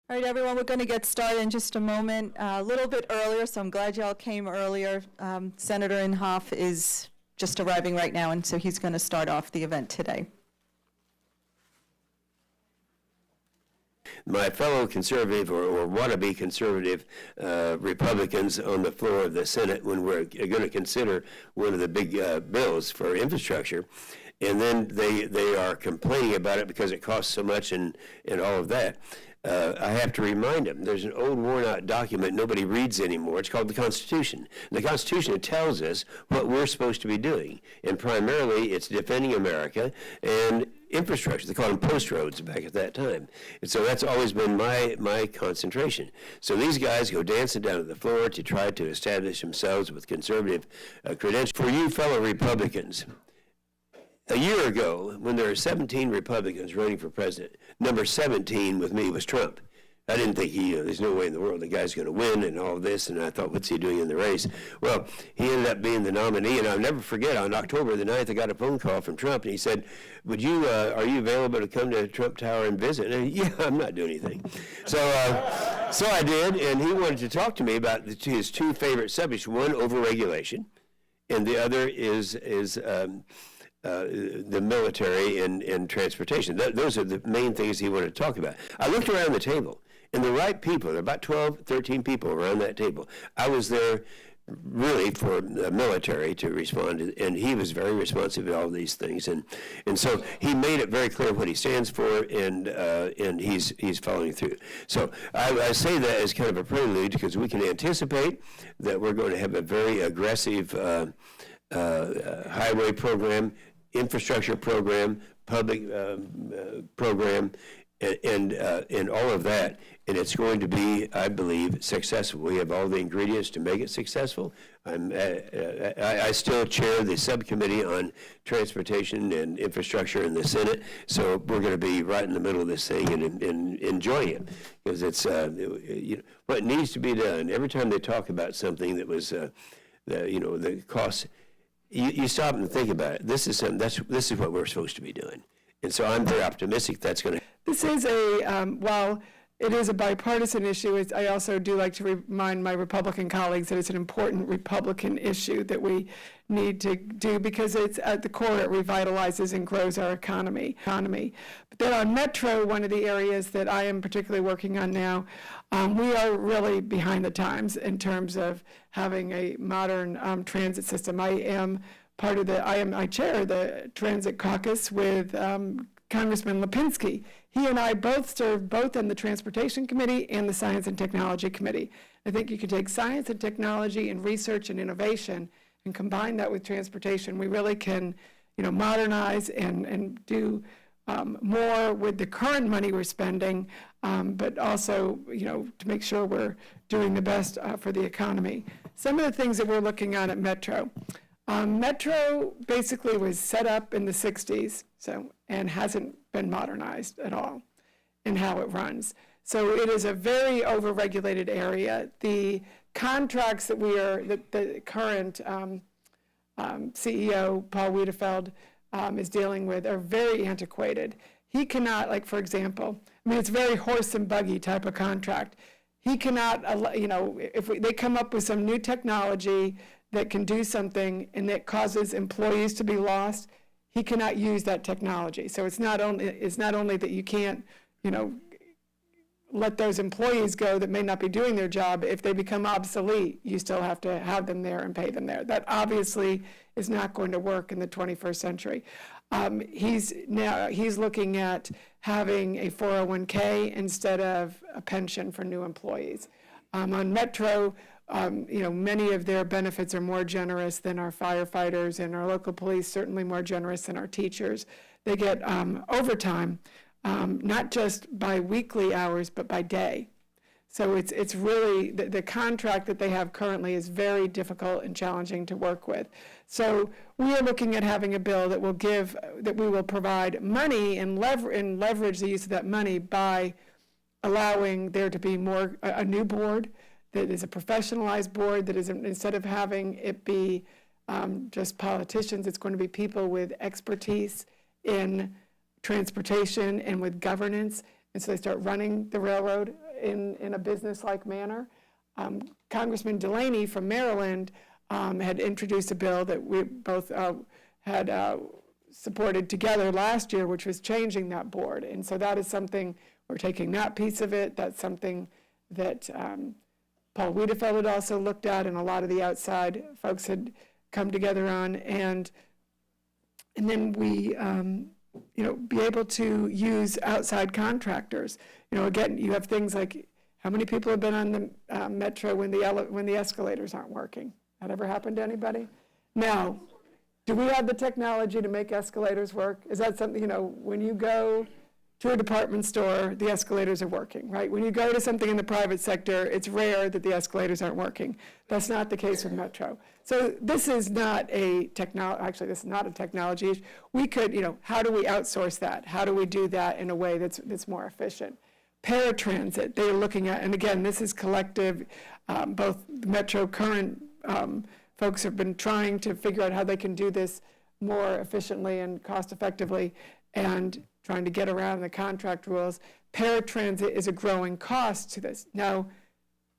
All right, everyone, we're going to get started in just a moment, a little bit earlier, so I'm glad y'all came earlier. Senator Inhofe is just arriving right now, and so he's going to start off the event today. My fellow conservative or wannabe conservative Republicans on the floor of the Senate, when we're going to consider one of the big bills for infrastructure, and then they are complaining about it because it costs so much and all of that. I have to remind them, there's an old worn-out document nobody reads anymore. It's called the Constitution. And the Constitution tells us what we're supposed to be doing. And primarily, it's defending America and infrastructure. They called them post roads back at that time. And so that's always been my concentration. So these guys go dancing down to the floor to try to establish themselves with conservative credentials. For you fellow Republicans, a year ago, when there were 17 Republicans running for president, number 17 with me was Trump. I didn't think there's no way in the world the guy's going to win and all of this, and I thought, what's he doing in the race? Well, he ended up being the nominee, and I'll never forget, on October the 9th, I got a phone call from Trump, and he said, are you available to come to Trump Tower and visit? And yeah, I'm not doing anything. So I did, and he wanted to talk to me about his two favorite subjects, one, overregulation, and the other is the military and transportation. Those are the main things he wanted to talk about. I looked around the table, and the right people, there were about 12, 13 people around that table. I was there really for the military to respond, and he was very responsive to all these things. And so he made it very clear what he stands for, and he's following through. So I say that as kind of a prelude because we can anticipate that we're going to have a very aggressive highway program, infrastructure program, public program, and all of that, and it's going to be, I believe, successful. We have all the ingredients to make it successful. I still chair the subcommittee on transportation and infrastructure in the Senate, so we're going to be right in the middle of this thing and enjoying it, because it's what needs to be done. Every time they talk about something that was the cost. You stop and think about it. This is what we're supposed to be doing, and so I'm very optimistic that's going to. This is while it is a bipartisan issue, I also do like to remind my Republican colleagues that it's an important Republican issue that we need to do because it's at the core, it revitalizes and grows our economy. But then on Metro, one of the areas that I am particularly working on now, we are really behind the times in terms of having a modern transit system. I chair the Transit Caucus with Congressman Lipinski. He and I both serve both on the Transportation Committee and the Science and Technology Committee. I think you could take science and technology and research and innovation and combine that with transportation. We really can, modernize and do more with the current money we're spending, but also, to make sure we're doing the best for the economy. Some of the things that we're looking at Metro. Metro basically was set up in the 60s, and hasn't been modernized at all in how it runs. So it is a very overregulated area. The contracts that the current CEO, Paul Wiedefeld, is dealing with are very antiquated. He cannot, for example, it's very horse and buggy type of contract. He cannot, if they come up with some new technology that can do something and that causes employees to be lost, he cannot use that technology. So it's not only that you can't, let those employees go that may not be doing their job. If they become obsolete, you still have to have them there and pay them there. That obviously is not going to work in the 21st century. He's looking at having a 401k instead of a pension for new employees. On Metro, many of their benefits are more generous than our firefighters, and our local police certainly more generous than our teachers. They get overtime, not just by weekly hours, but by day. So it's really, the contract that they have currently is very difficult and challenging to work with. So we are looking at having a bill that we will provide money and leverage the use of that money by allowing there to be a new board that is a professionalized board that is, instead of having it be just politicians, it's going to be people with expertise in transportation and with governance. And so they start running the railroad in a business-like manner. Congressman Delaney from Maryland had introduced a bill that we both had supported together last year, which was changing that board. And so that is something, we're taking that piece of it. That's something that Paul Wiedefeld had also looked at, and a lot of the outside folks had come together on. And then we, be able to use outside contractors. Again, you have things like, how many people have been on the metro when the escalators aren't working? That ever happened to anybody? Now, do we have the technology to make escalators work? Is that something, when you go to a department store, the escalators are working, right? When you go to something in the private sector, it's rare that the escalators aren't working. That's not the case with Metro. So this is not a actually, this is not a technology issue. We could, how do we outsource that? How do we do that in a way that's more efficient? Paratransit, they're looking at, and again, this is collective, both the Metro current folks have been trying to figure out how they can do this more efficiently and cost effectively, and trying to get around the contract rules. Paratransit is a growing cost to this. Now,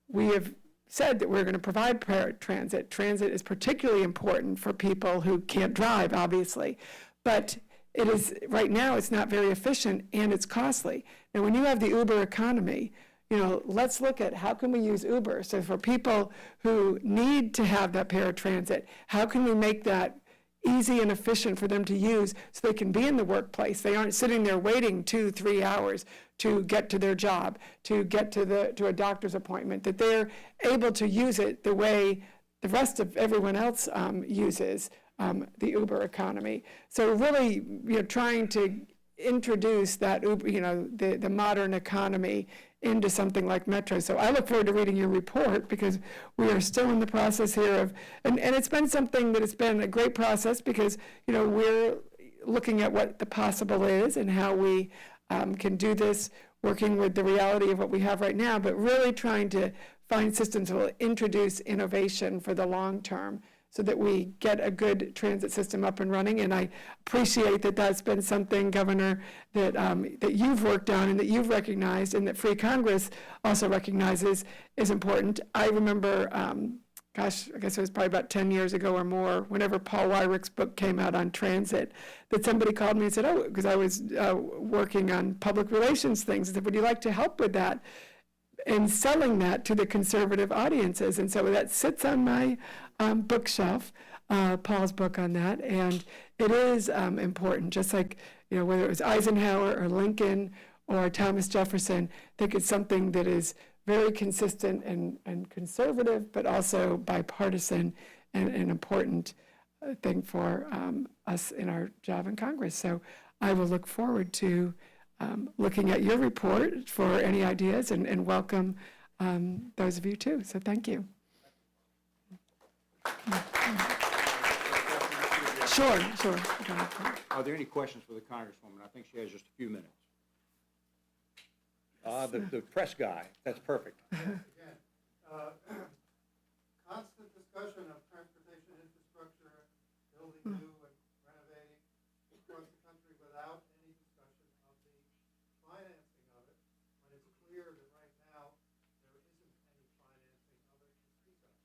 we have said that we're going to provide paratransit. Transit is particularly important for people who can't drive, obviously, but it is, right now, it's not very efficient and it's costly. Now, when you have the Uber economy, let's look at how can we use Uber. So for people who need to have that paratransit, how can we make that easy and efficient for them to use so they can be in the workplace? They aren't sitting there waiting 2-3 hours to get to their job, to get to a doctor's appointment, that they're able to use it the way the rest of everyone else uses the Uber economy. So really, trying to introduce that Uber, the modern economy into something like Metro. So I look forward to reading your report, because we are still in the process here of, and it's been something that it's been a great process, because, we're looking at what the possible is and how we can do this, working with the reality of what we have right now, but really trying to find systems that will introduce innovation for the long term, so that we get a good transit system up and running. And I appreciate that that's been something, Governor, that that you've worked on and that you've recognized, and that Free Congress also recognizes is important. I remember, I guess it was probably about 10 years ago or more, whenever Paul Wyrick's book came out on transit, that somebody called me and said, because I was working on public relations things, and said, would you like to help with that? And selling that to the conservative audiences. And so that sits on my bookshelf, Paul's book on that. And it is important, just like, whether it was Eisenhower or Lincoln or Thomas Jefferson, I think it's something that is very consistent and conservative, but also bipartisan, and an important thing for us in our job in Congress. So I will look forward to looking at your report for any ideas, and welcome those of you too. So thank you. Sure. Are there any questions for the Congresswoman? I think she has just a few minutes. The press guy, that's perfect. Constant discussion of transportation infrastructure, building new and renovating across the country without any discussion of the financing of it, when it's clear that right now there isn't any financing of it to speak of.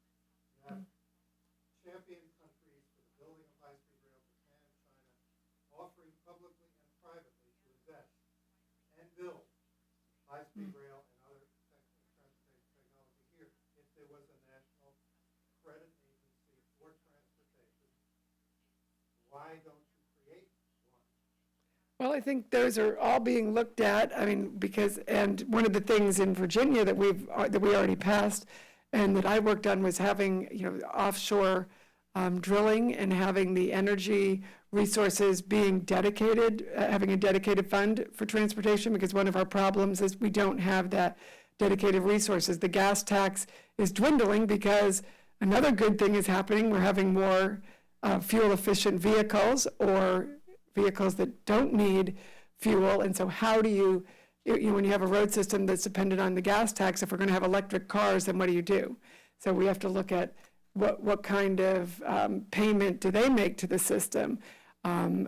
You have champion countries for the building of high-speed rail, Japan, China, offering publicly and privately to invest and build high-speed rail and other transportation technology here. If there was a national credit agency for transportation, why don't you create one? Well, I think those are all being looked at. I mean, and one of the things in Virginia that we already passed, and that I worked on, was having offshore drilling, and having the energy resources being dedicated, having a dedicated fund for transportation, because one of our problems is we don't have that dedicated resources. The gas tax is dwindling because another good thing is happening. We're having more fuel-efficient vehicles, or vehicles that don't need fuel. And so how do you, when you have a road system that's dependent on the gas tax, if we're going to have electric cars, then what do? So we have to look at what kind of payment do they make to the system.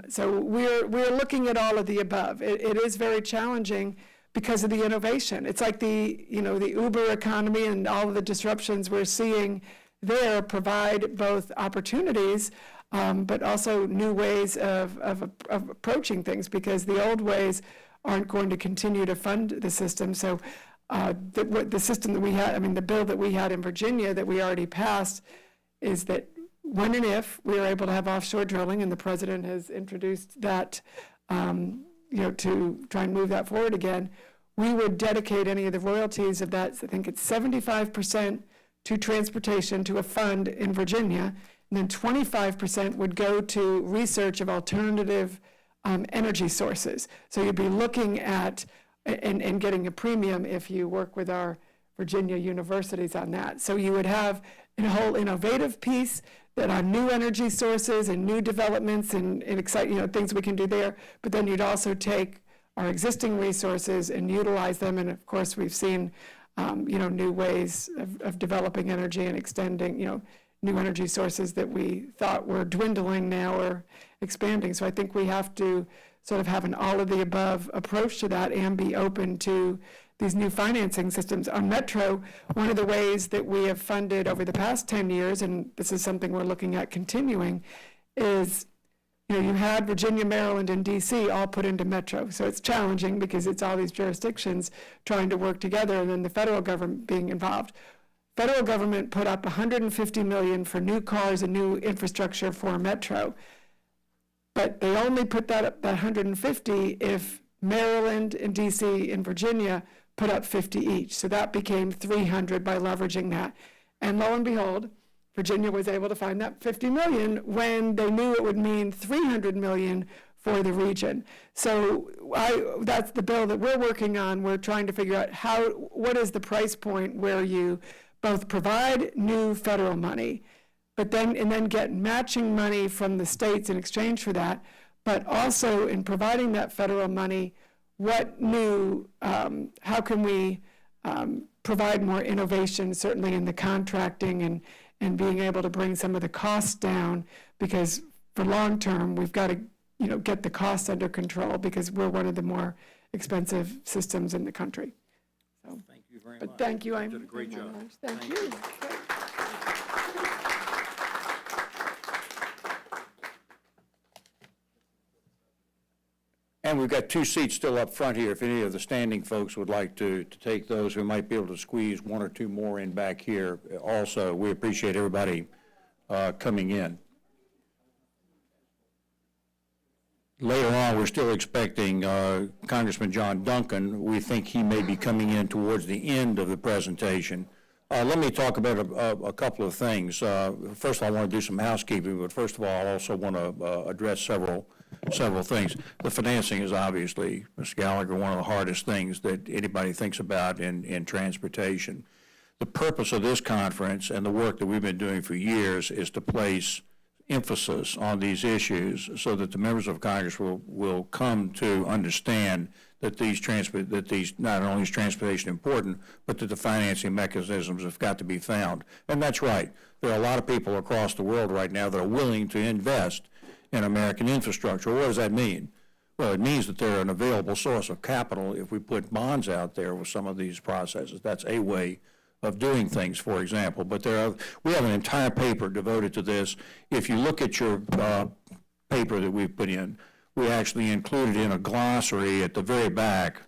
So we're looking at all of the above. It is very challenging, because of the innovation. It's like the Uber economy and all of the disruptions we're seeing there provide both opportunities, but also new ways of approaching things, because the old ways aren't going to continue to fund the system. So the system that we had, the bill that we had in Virginia that we already passed is that when and if we are able to have offshore drilling, and the president has introduced that, to try and move that forward again, we would dedicate any of the royalties of that, I think it's 75% to transportation, to a fund in Virginia, and then 25% would go to research of alternative energy sources. So you'd be looking at and getting a premium if you work with our Virginia universities on that. So you would have a whole innovative piece that on new energy sources and new developments and exciting, things we can do there. But then you'd also take our existing resources and utilize them. And of course, we've seen, new ways of developing energy and extending, new energy sources that we thought were dwindling now are expanding. So I think we have to sort of have an all-of-the-above approach to that and be open to these new financing systems. On Metro, one of the ways that we have funded over the past 10 years, and this is something we're looking at continuing, is, you had Virginia, Maryland, and DC all put into Metro. So it's challenging because it's all these jurisdictions trying to work together, and then the federal government being involved. Federal government put up $150 million for new cars and new infrastructure for Metro. But they only put that up, that 150, if Maryland and DC and Virginia put up 50 each. So that became 300 by leveraging that. And lo and behold, Virginia was able to find that 50 million when they knew it would mean 300 million for the region. So that's the bill that we're working on. We're trying to figure out what is the price point where you both provide new federal money, but then get matching money from the states in exchange for that, but also in providing that federal money, what new, how can we provide more innovation, certainly in the contracting and being able to bring some of the costs down, because for long term, we've got to, get the costs under control, because we're one of the more expensive systems in the country. So, Thank you very but much. thank you. You did a great job. Thank you. And we've got 2 seats still up front here, if any of the standing folks would like to take those. We might be able to squeeze 1 or 2 more in back here also. We appreciate everybody coming in. Later on, we're still expecting Congressman John Duncan. We think he may be coming in towards the end of the presentation. Let me talk about a couple of things. First of all, I want to do some housekeeping, but first of all, I also want to address several things. The financing is obviously, Mr. Gallagher, one of the hardest things that anybody thinks about in transportation. The purpose of this conference and the work that we've been doing for years is to place emphasis on these issues so that the members of Congress will come to understand that not only is transportation important, but that the financing mechanisms have got to be found. And that's right. There are a lot of people across the world right now that are willing to invest in American infrastructure. What does that mean? Well, it means that they're an available source of capital if we put bonds out there with some of these processes. That's a way of doing things, for example. But we have an entire paper devoted to this. If you look at your paper that we've put in, we actually included in a glossary at the very back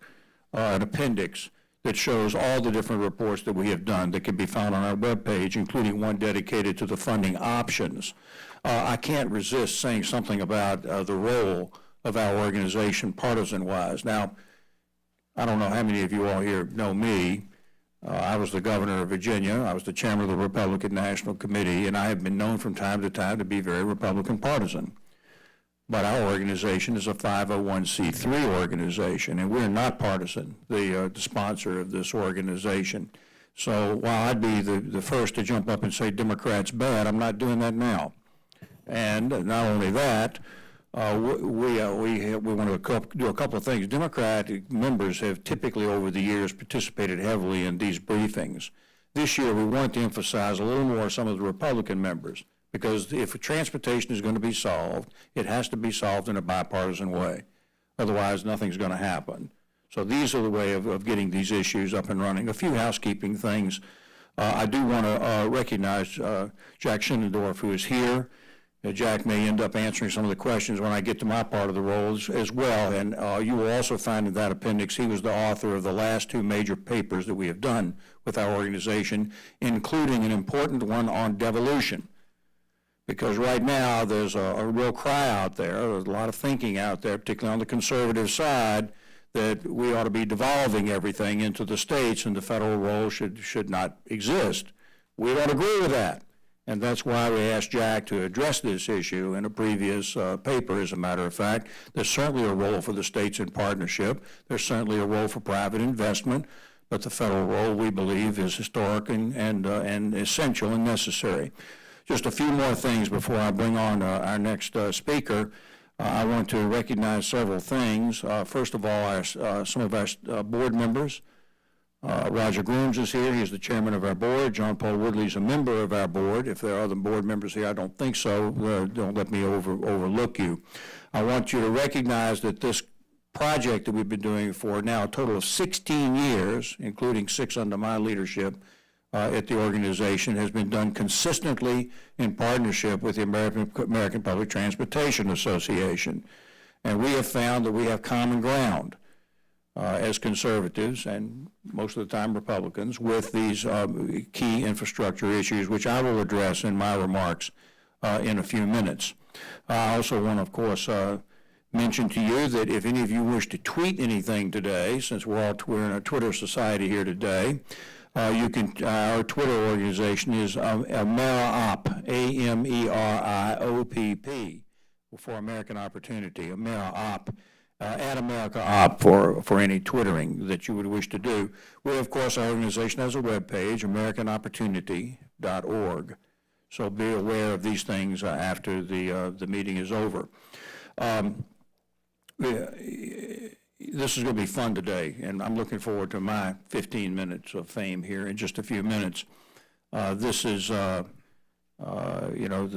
an appendix that shows all the different reports that we have done that can be found on our webpage, including one dedicated to the funding options. I can't resist saying something about the role of our organization partisan-wise. Now, I don't know how many of you all here know me. I was the governor of Virginia. I was the chairman of the Republican National Committee, and I have been known from time to time to be very Republican partisan. But our organization is a 501c3 organization, and we're not partisan, the sponsor of this organization. So while I'd be the first to jump up and say Democrats bad, I'm not doing that now. And not only that, we want to do a couple of things. Democratic members have typically over the years participated heavily in these briefings. This year we want to emphasize a little more some of the Republican members, because if transportation is going to be solved, it has to be solved in a bipartisan way. Otherwise, nothing's going to happen. So these are the way of getting these issues up and running. A few housekeeping things. I do want to recognize Jack Schinnendorf, who is here. Jack may end up answering some of the questions when I get to my part of the role as well. And you will also find in that appendix, he was the author of the last 2 major papers that we have done with our organization, including an important one on devolution. Because right now, there's a real cry out there, there's a lot of thinking out there, particularly on the conservative side, that we ought to be devolving everything into the states and the federal role should not exist. We don't agree with that. And that's why we asked Jack to address this issue in a previous paper, as a matter of fact. There's certainly a role for the states in partnership. There's certainly a role for private investment, but the federal role, we believe, is historic and essential and necessary. Just a few more things before I bring on our next speaker. I want to recognize several things. First of all, some of our board members. Roger Grooms is here. He's the chairman of our board. John Paul Woodley is a member of our board. If there are other board members here, I don't think so. Don't let me overlook you. I want you to recognize that this project that we've been doing for now a total of 16 years, including 6 under my leadership at the organization, has been done consistently in partnership with the American Public Transportation Association. And we have found that we have common ground as conservatives and most of the time Republicans with these key infrastructure issues, which I will address in my remarks in a few minutes. I also want to, of course, mention to you that if any of you wish to tweet anything today, since we're in a Twitter society here today, you can. Our Twitter organization is AmeriOpp, AMERIOPP, for American Opportunity, AmeriOpp. At AmericaOpp for any twittering that you would wish to do. We, of course, our organization has a webpage, AmericanOpportunity.org. So be aware of these things after the meeting is over. This is going to be fun today, and I'm looking forward to my 15 minutes of fame here in just a few minutes. This is, the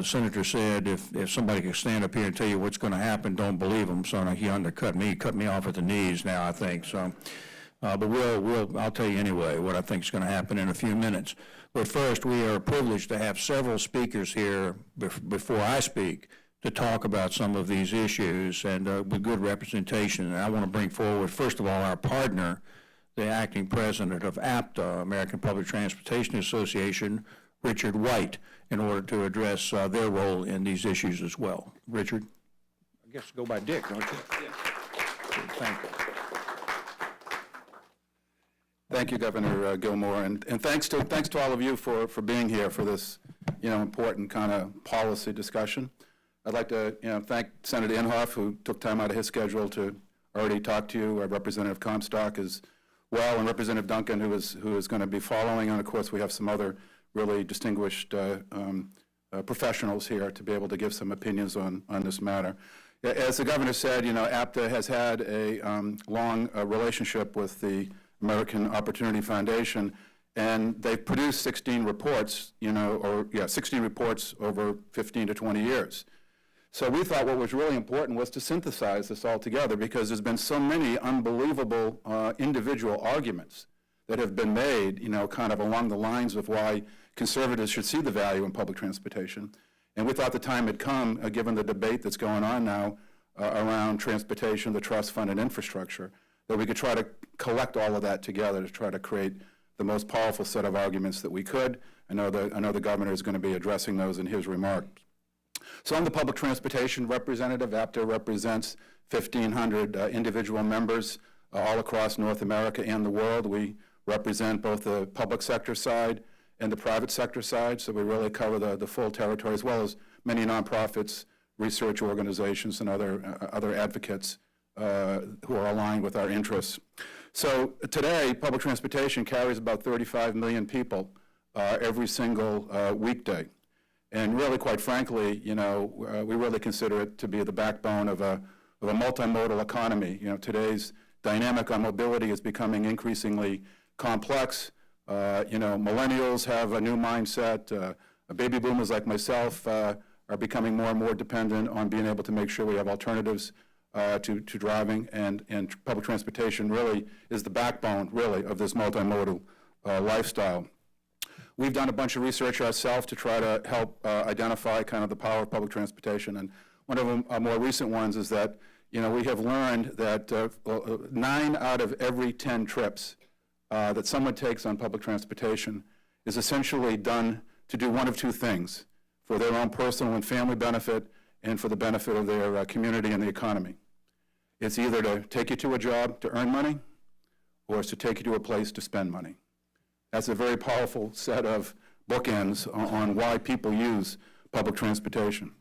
senator said if somebody could stand up here and tell you what's going to happen, don't believe him. So he undercut me, cut me off at the knees now, I think. So, but I'll tell you anyway what I think is going to happen in a few minutes. But first, we are privileged to have several speakers here before I speak to talk about some of these issues and with good representation. And I want to bring forward, first of all, our partner, the acting president of APTA, American Public Transportation Association, Richard White, in order to address their role in these issues as well. Richard? I guess go by Dick, don't you? Yes. Thank you. Thank you, Governor Gilmore, and thanks to all of you for being here for this, important kind of policy discussion. I'd like to, thank Senator Inhofe, who took time out of his schedule to already talk to you, Representative Comstock as well, and Representative Duncan, who is going to be following, and of course we have some other really distinguished professionals here to be able to give some opinions on this matter. As the governor said, APTA has had a long relationship with the American Opportunity Foundation, and they've produced 16 reports, 16 reports over 15 to 20 years. So we thought what was really important was to synthesize this all together, because there's been so many unbelievable individual arguments that have been made, kind of along the lines of why conservatives should see the value in public transportation. And we thought the time had come, given the debate that's going on now around transportation, the trust fund, and infrastructure, that we could try to collect all of that together to try to create the most powerful set of arguments that we could. I know the governor is going to be addressing those in his remarks. So I'm the public transportation representative. APTA represents 1,500 individual members all across North America and the world. We represent both the public sector side and the private sector side, so we really cover the full territory, as well as many nonprofits, research organizations, and other advocates who are aligned with our interests. So today, public transportation carries about 35 million people every single weekday. And really, quite frankly, we really consider it to be the backbone of a multimodal economy. Today's dynamic on mobility is becoming increasingly complex. Millennials have a new mindset. Baby boomers like myself are becoming more and more dependent on being able to make sure we have alternatives to driving, and public transportation really is the backbone, really, of this multimodal lifestyle. We've done a bunch of research ourselves to try to help identify kind of the power of public transportation, and one of our more recent ones is that, you know, we have learned that 9 out of every 10 trips that someone takes on public transportation is essentially done to do one of two things: for their own personal and family benefit, and for the benefit of their community and the economy. It's either to take you to a job to earn money, or it's to take you to a place to spend money. That's a very powerful set of bookends on why people use public transportation.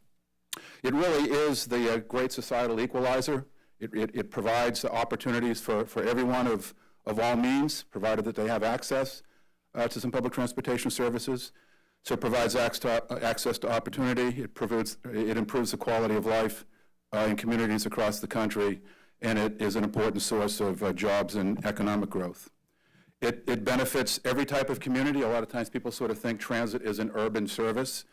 It really is the great societal equalizer. It provides opportunities for everyone of all means, provided that they have access to some public transportation services. So it provides access to opportunity. It improves the quality of life in communities across the country, and it is an important source of jobs and economic growth. It benefits every type of community. A lot of times people sort of think transit is an urban service.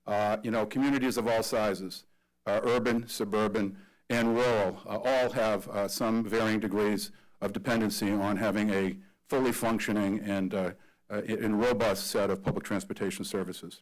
You know, communities of all sizes, urban, suburban, and rural, all have some varying degrees of dependency on having a fully functioning and robust set of public transportation services.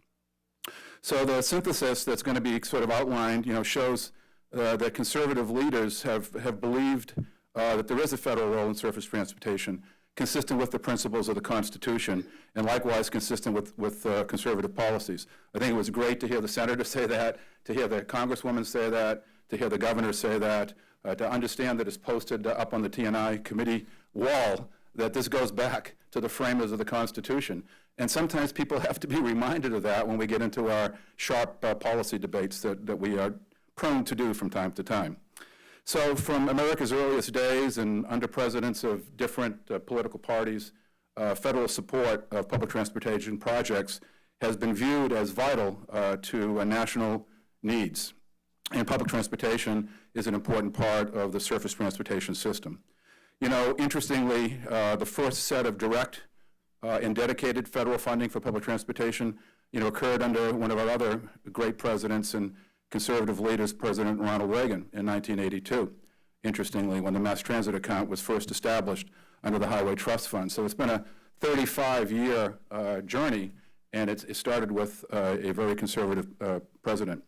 So the synthesis that's going to be sort of outlined, you know, shows that conservative leaders have believed that there is a federal role in surface transportation, consistent with the principles of the Constitution, and likewise consistent with conservative policies. I think it was great to hear the senator say that, to hear the congresswoman say that, to hear the governor say that, to understand that it's posted up on the T&I committee wall that this goes back to the framers of the Constitution. And sometimes people have to be reminded of that when we get into our sharp policy debates that we are prone to do from time to time. So from America's earliest days and under presidents of different political parties, federal support of public transportation projects has been viewed as vital to national needs. And public transportation is an important part of the surface transportation system. You know, interestingly, the first set of direct and dedicated federal funding for public transportation, you know, occurred under one of our other great presidents and conservative leaders, President Ronald Reagan, in 1982. Interestingly, when the mass transit account was first established under the Highway Trust Fund. So it's been a 35-year journey, and it started with a very conservative president.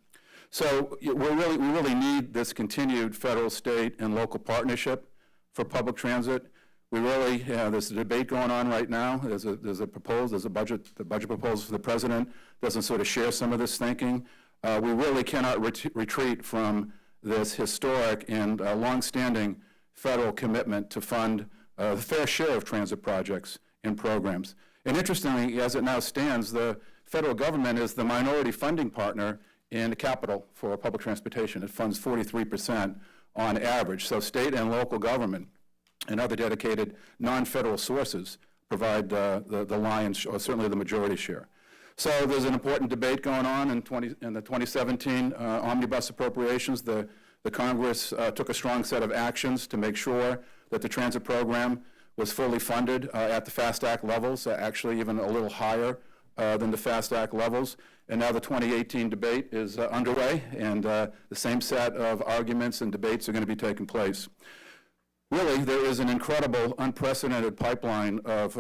So we really need this continued federal, state, and local partnership for public transit. We really, there's a debate going on right now. There's a budget, the budget proposal for the president doesn't sort of share some of this thinking. We really cannot retreat from this historic and longstanding federal commitment to fund the fair share of transit projects and programs. And interestingly, as it now stands, the federal government is the minority funding partner in capital for public transportation. It funds 43% on average. So state and local government and other dedicated non-federal sources provide the lion's, or certainly the majority share. So there's an important debate going on in the 2017 omnibus appropriations. The Congress took a strong set of actions to make sure that the transit program was fully funded at the FAST Act levels, actually even a little higher than the FAST Act levels. And now the 2018 debate is underway, and the same set of arguments and debates are going to be taking place. Really, there is an incredible, unprecedented pipeline of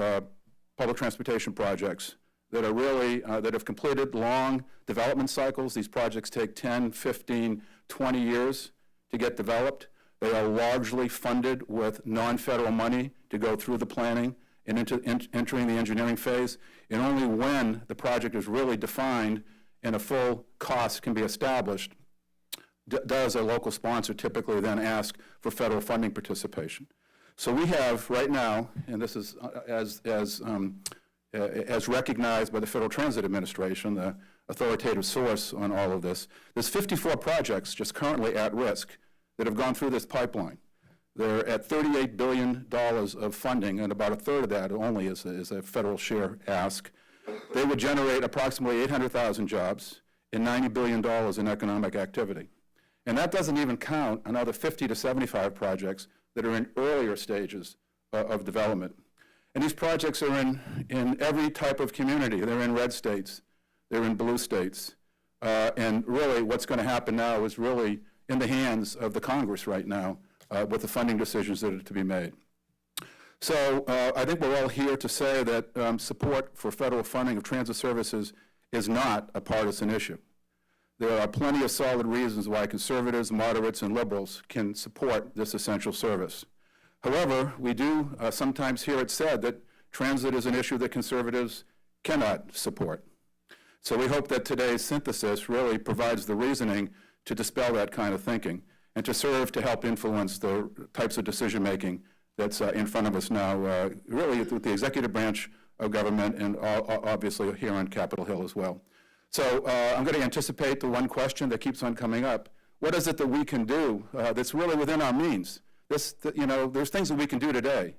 public transportation projects that are really, that have completed long development cycles. These projects take 10, 15, 20 years to get developed. They are largely funded with non-federal money to go through the planning and entering the engineering phase. And only when the project is really defined and a full cost can be established does a local sponsor typically then ask for federal funding participation. So we have right now, and this is as recognized by the Federal Transit Administration, the authoritative source on all of this, there's 54 projects just currently at risk that have gone through this pipeline. They're at $38 billion of funding, and about a third of that only is a federal share ask. They would generate approximately 800,000 jobs and $90 billion in economic activity. And that doesn't even count another 50 to 75 projects that are in earlier stages of development. And these projects are in every type of community. They're in red states, they're in blue states. And really what's going to happen now is really in the hands of the Congress right now with the funding decisions that are to be made. So I think we're all here to say that support for federal funding of transit services is not a partisan issue. There are plenty of solid reasons why conservatives, moderates, and liberals can support this essential service. However, we do sometimes hear it said that transit is an issue that conservatives cannot support. So we hope that today's synthesis really provides the reasoning to dispel that kind of thinking and to serve to help influence the types of decision-making that's in front of us now, really with the executive branch of government and obviously here on Capitol Hill as well. So I'm going to anticipate the one question that keeps on coming up. What is it that we can do that's really within our means? There's things that we can do today.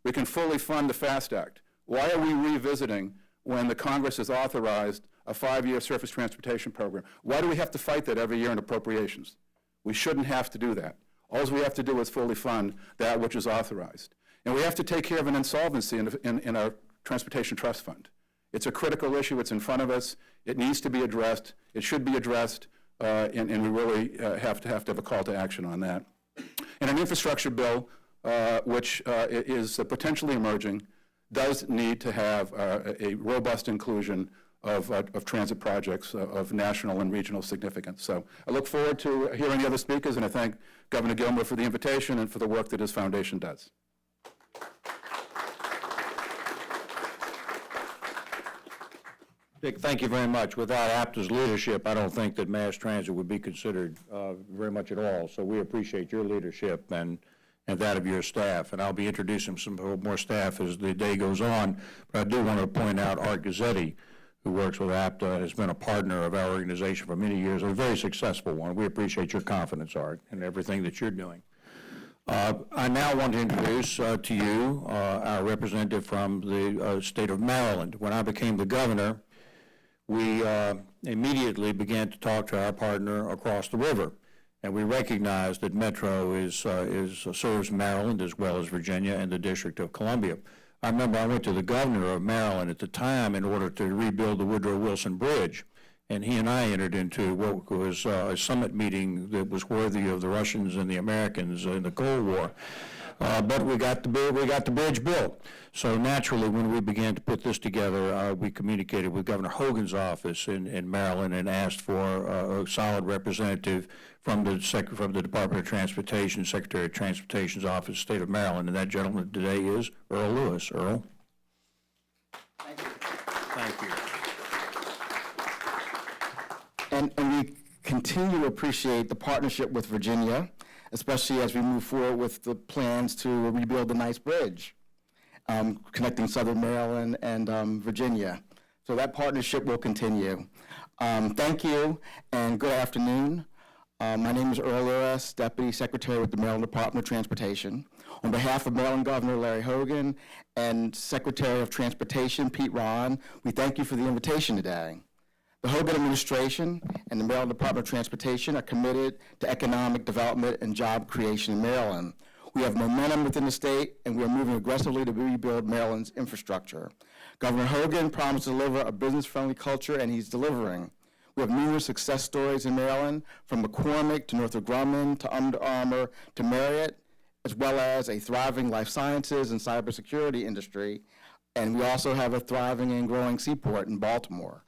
We can fully fund the FAST Act. Why are we revisiting when the Congress has authorized a 5-year surface transportation program? Why do we have to fight that every year in appropriations? We shouldn't have to do that. All we have to do is fully fund that which is authorized. And we have to take care of an insolvency in our Transportation Trust Fund. It's a critical issue. It's in front of us. It needs to be addressed. It should be addressed, and we really have to have a call to action on that. And an infrastructure bill, which is potentially emerging, does need to have a robust inclusion of transit projects of national and regional significance. So I look forward to hearing the other speakers, and I thank Governor Gilmore for the invitation and for the work that his foundation does. Dick, thank you very much. Without APTA's leadership, I don't think that mass transit would be considered very much at all. So we appreciate your leadership and that of your staff. And I'll be introducing some more staff as the day goes on. But I do want to point out Art Gazzetti, who works with APTA, has been a partner of our organization for many years, a very successful one. We appreciate your confidence, Art, and everything that you're doing. I now want to introduce to you our representative from the state of Maryland. When I became the governor, we immediately began to talk to our partner across the river, and we recognized that Metro serves Maryland as well as Virginia and the District of Columbia. I remember I went to the governor of Maryland at the time in order to rebuild the Woodrow Wilson Bridge, and he and I entered into what was a summit meeting that was worthy of the Russians and the Americans in the Cold War. But we got the bridge built. So naturally, when we began to put this together, we communicated with Governor Hogan's office in Maryland and asked for a solid representative from the Department of Transportation, Secretary of Transportation's office, state of Maryland, and that gentleman today is Earl Lewis. Earl. Thank you. Thank you. And we continue to appreciate the partnership with Virginia, especially as we move forward with the plans to rebuild the Nice Bridge, connecting Southern Maryland and Virginia. So that partnership will continue. Thank you, and good afternoon. My name is Earl Lewis, Deputy Secretary with the Maryland Department of Transportation. On behalf of Maryland Governor Larry Hogan and Secretary of Transportation Pete Rahn, we thank you for the invitation today. The Hogan administration and the Maryland Department of Transportation are committed to economic development and job creation in Maryland. We have momentum within the state, and we are moving aggressively to rebuild Maryland's infrastructure. Governor Hogan promised to deliver a business-friendly culture, and he's delivering. We have numerous success stories in Maryland, from McCormick to Northrop Grumman to Under Armour to Marriott, as well as a thriving life sciences and cybersecurity industry. And we also have a thriving and growing seaport in Baltimore.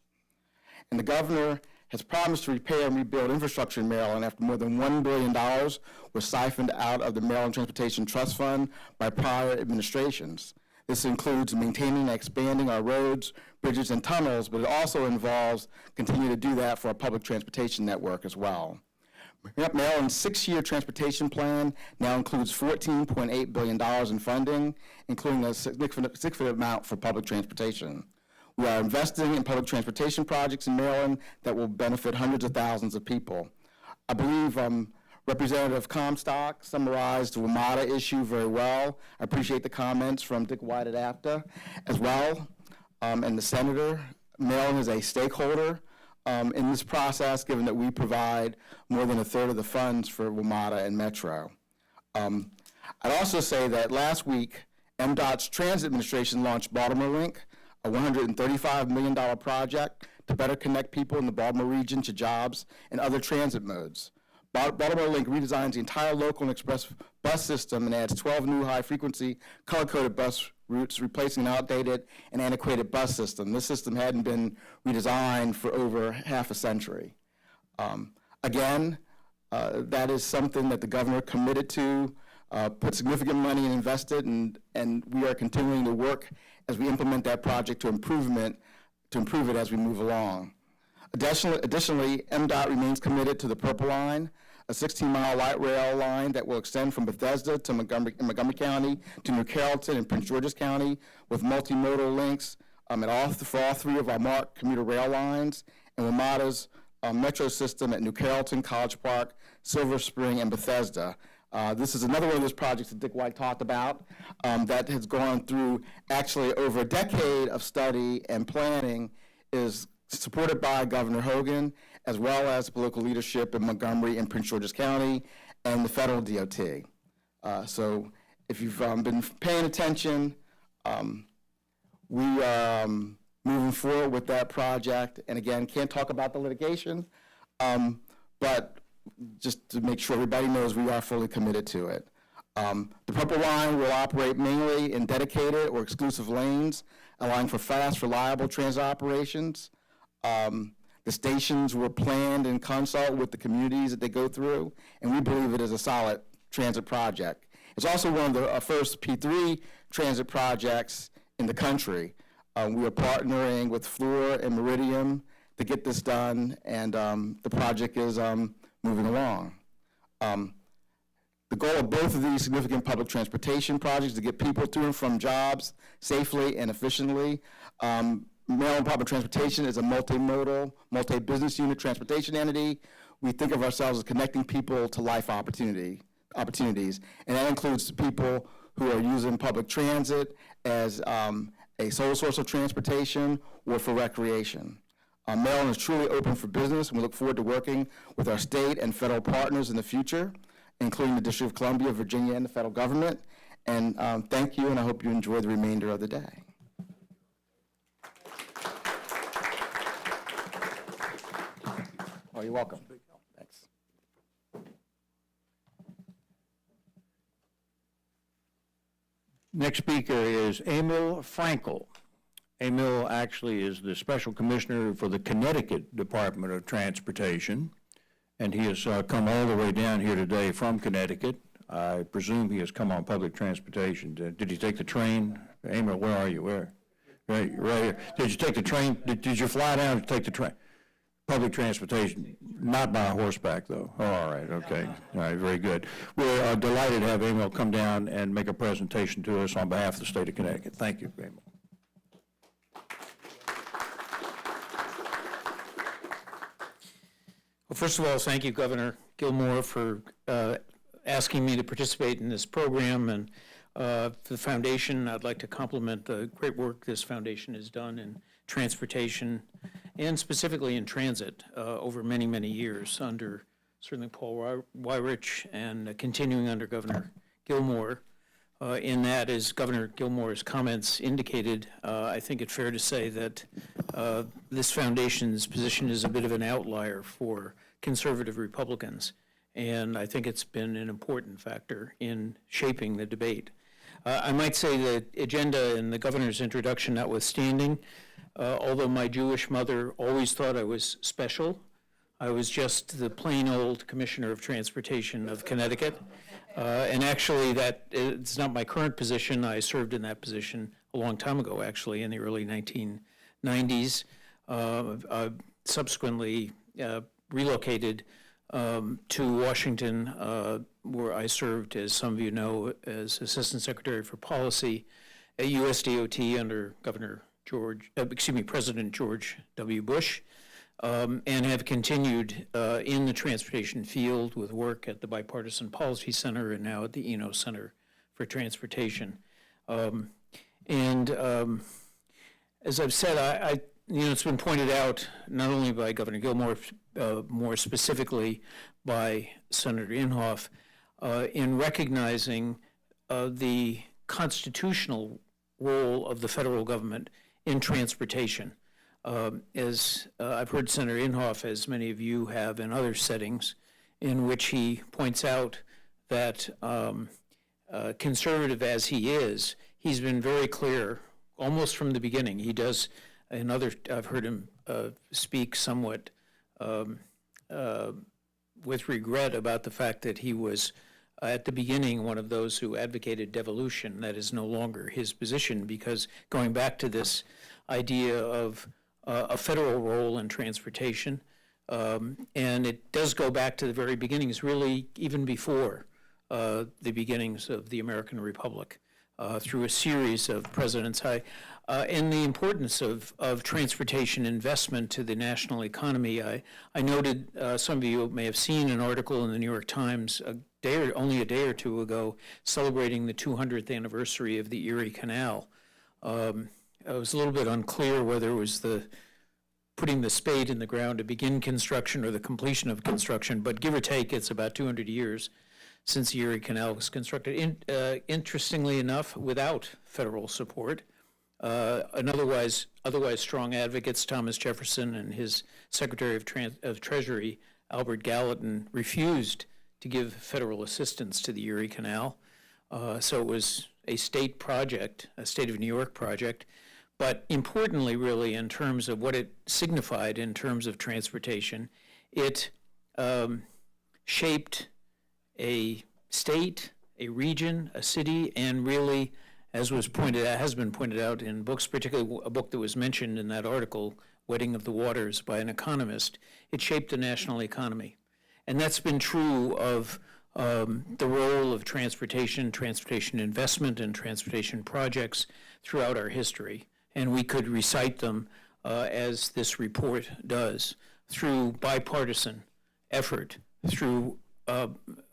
And the governor has promised to repair and rebuild infrastructure in Maryland after more than $1 billion was siphoned out of the Maryland Transportation Trust Fund by prior administrations. This includes maintaining and expanding our roads, bridges, and tunnels, but it also involves continuing to do that for our public transportation network as well. Maryland's 6-year transportation plan now includes $14.8 billion in funding, including a significant amount for public transportation. We are investing in public transportation projects in Maryland that will benefit hundreds of thousands of people. I believe Representative Comstock summarized the WMATA issue very well. I appreciate the comments from Dick White at APTA as well, and the Senator. Maryland is a stakeholder in this process, given that we provide more than a third of the funds for WMATA and Metro. I'd also say that last week, MDOT's Transit Administration launched Baltimore Link, a $135 million project to better connect people in the Baltimore region to jobs and other transit modes. Baltimore Link redesigns the entire local and express bus system and adds 12 new high-frequency, color-coded bus routes, replacing an outdated and antiquated bus system. This system hadn't been redesigned for over half a century. Again, that is something that the governor committed to, put significant money and invested, and we are continuing to work as we implement that project to improve it as we move along. Additionally, MDOT remains committed to the Purple Line, a 16-mile light rail line that will extend from Bethesda to Montgomery County to New Carrollton and Prince George's County with multimodal links for all three of our MARC commuter rail lines, and WMATA's metro system at New Carrollton, College Park, Silver Spring, and Bethesda. This is another one of those projects that Dick White talked about that has gone through actually over a decade of study and planning, is supported by Governor Hogan, as well as political leadership in Montgomery and Prince George's County and the federal DOT. So if you've been paying attention, we are moving forward with that project. And again, can't talk about the litigation, but just to make sure everybody knows, we are fully committed to it. The Purple Line will operate mainly in dedicated or exclusive lanes, allowing for fast, reliable transit operations. The stations were planned in consult with the communities that they go through, and we believe it is a solid transit project. It's also one of the first P3 transit projects in the country. We are partnering with Fluor and Meridian to get this done, and the project is moving along. The goal of both of these significant public transportation projects is to get people to and from jobs safely and efficiently. Maryland Public Transportation is a multimodal, multi-business unit transportation entity. We think of ourselves as connecting people to life opportunities, and that includes people who are using public transit as a sole source of transportation or for recreation. Maryland is truly open for business, and we look forward to working with our state and federal partners in the future, including the District of Columbia, Virginia, and the federal government. And thank you, and I hope you enjoy the remainder of the day. Oh, you're welcome. Thanks. Next speaker is Emil Frankel. Emil actually is the Special Commissioner for the Connecticut Department of Transportation, and he has come all the way down here today from Connecticut. I presume he has come on public transportation. Did he take the train? Emil, where are you? Where? Right here. Did you take the train? Did you fly down to take the train? Public transportation, not by horseback, though. Oh, all right, okay. All right, very good. We're delighted to have Emil come down and make a presentation to us on behalf of the state of Connecticut. Thank you, Emil. Well, first of all, thank you, Governor Gilmore, for asking me to participate in this program. And for the foundation, I'd like to compliment the great work this foundation has done in transportation and specifically in transit over many, many years under certainly Paul Weyrich and continuing under Governor Gilmore. In that, as Governor Gilmore's comments indicated, I think it's fair to say that this foundation's position is a bit of an outlier for conservative Republicans, and I think it's been an important factor in shaping the debate. I might say the agenda and the governor's introduction notwithstanding, although my Jewish mother always thought I was special, I was just the plain old Commissioner of Transportation of Connecticut. And actually, that it's not my current position. I served in that position a long time ago, actually, in the early 1990s. Subsequently relocated to Washington, where I served, as some of you know, as Assistant Secretary for Policy at USDOT under President George W. Bush. And have continued in the transportation field with work at the Bipartisan Policy Center and now at the Eno Center for Transportation. As I've said, it's been pointed out not only by Governor Gilmore, more specifically by Senator Inhofe, in recognizing the constitutional role of the federal government in transportation. As I've heard Senator Inhofe, as many of you have in other settings, in which he points out that conservative as he is, he's been very clear almost from the beginning. He does, I've heard him speak somewhat with regret about the fact that he was at the beginning one of those who advocated devolution. That is no longer his position, because going back to this idea of a federal role in transportation, and it does go back to the very beginnings, really even before the beginnings of the American Republic, through a series of presidents. And the importance of transportation investment to the national economy. I noted, some of you may have seen an article in the New York Times only a day or two ago celebrating the 200th anniversary of the Erie Canal. It was a little bit unclear whether it was the putting the spade in the ground to begin construction or the completion of construction, but give or take, it's about 200 years since the Erie Canal was constructed. Interestingly enough, without federal support. And otherwise strong advocates, Thomas Jefferson and his Secretary of Treasury, Albert Gallatin, refused to give federal assistance to the Erie Canal. So it was a state project, a state of New York project. But importantly, really, in terms of what it signified in terms of transportation, it shaped a state, a region, a city, and really, as has been pointed out in books, particularly a book that was mentioned in that article, Wedding of the Waters, by an economist, it shaped the national economy. And that's been true of the role of transportation investment, and transportation projects throughout our history. And we could recite them, as this report does, through bipartisan effort, through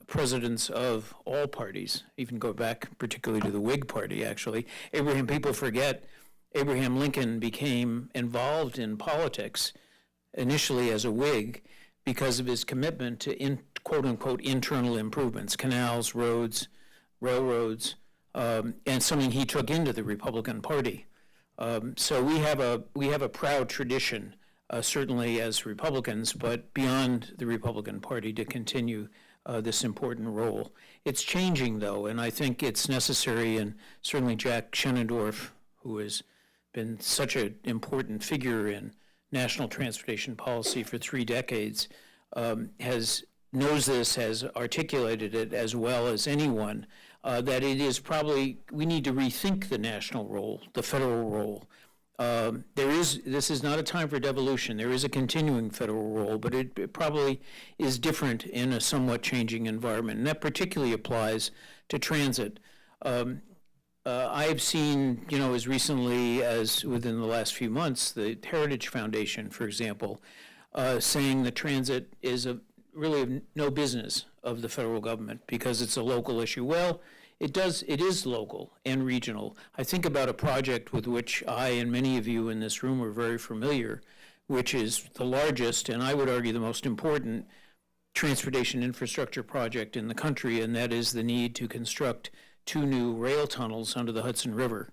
presidents of all parties, even go back particularly to the Whig Party, actually. People forget Abraham Lincoln became involved in politics initially as a Whig because of his commitment to quote-unquote internal improvements, canals, roads, railroads, and something he took into the Republican Party. So we have a proud tradition, certainly as Republicans, but beyond the Republican Party, to continue this important role. It's changing, though, and I think it's necessary, and certainly Jack Shenendorf, who has been such an important figure in national transportation policy for 3 decades, knows this, has articulated it as well as anyone, that it is probably, we need to rethink the national role, the federal role. This is not a time for devolution. There is a continuing federal role, but it probably is different in a somewhat changing environment, and that particularly applies to transit. I have seen, as recently as within the last few months, the Heritage Foundation, for example, saying that transit is really no business of the federal government because it's a local issue. Well, it is local and regional. I think about a project with which I and many of you in this room are very familiar, which is the largest, and I would argue the most important, transportation infrastructure project in the country, and that is the need to construct 2 new rail tunnels under the Hudson River.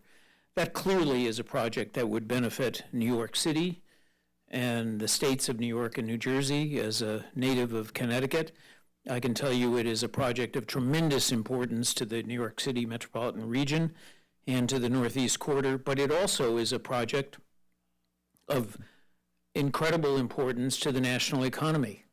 That clearly is a project that would benefit New York City and the states of New York and New Jersey. As a native of Connecticut, I can tell you it is a project of tremendous importance to the New York City metropolitan region and to the Northeast Corridor, but it also is a project of incredible importance to the national economy.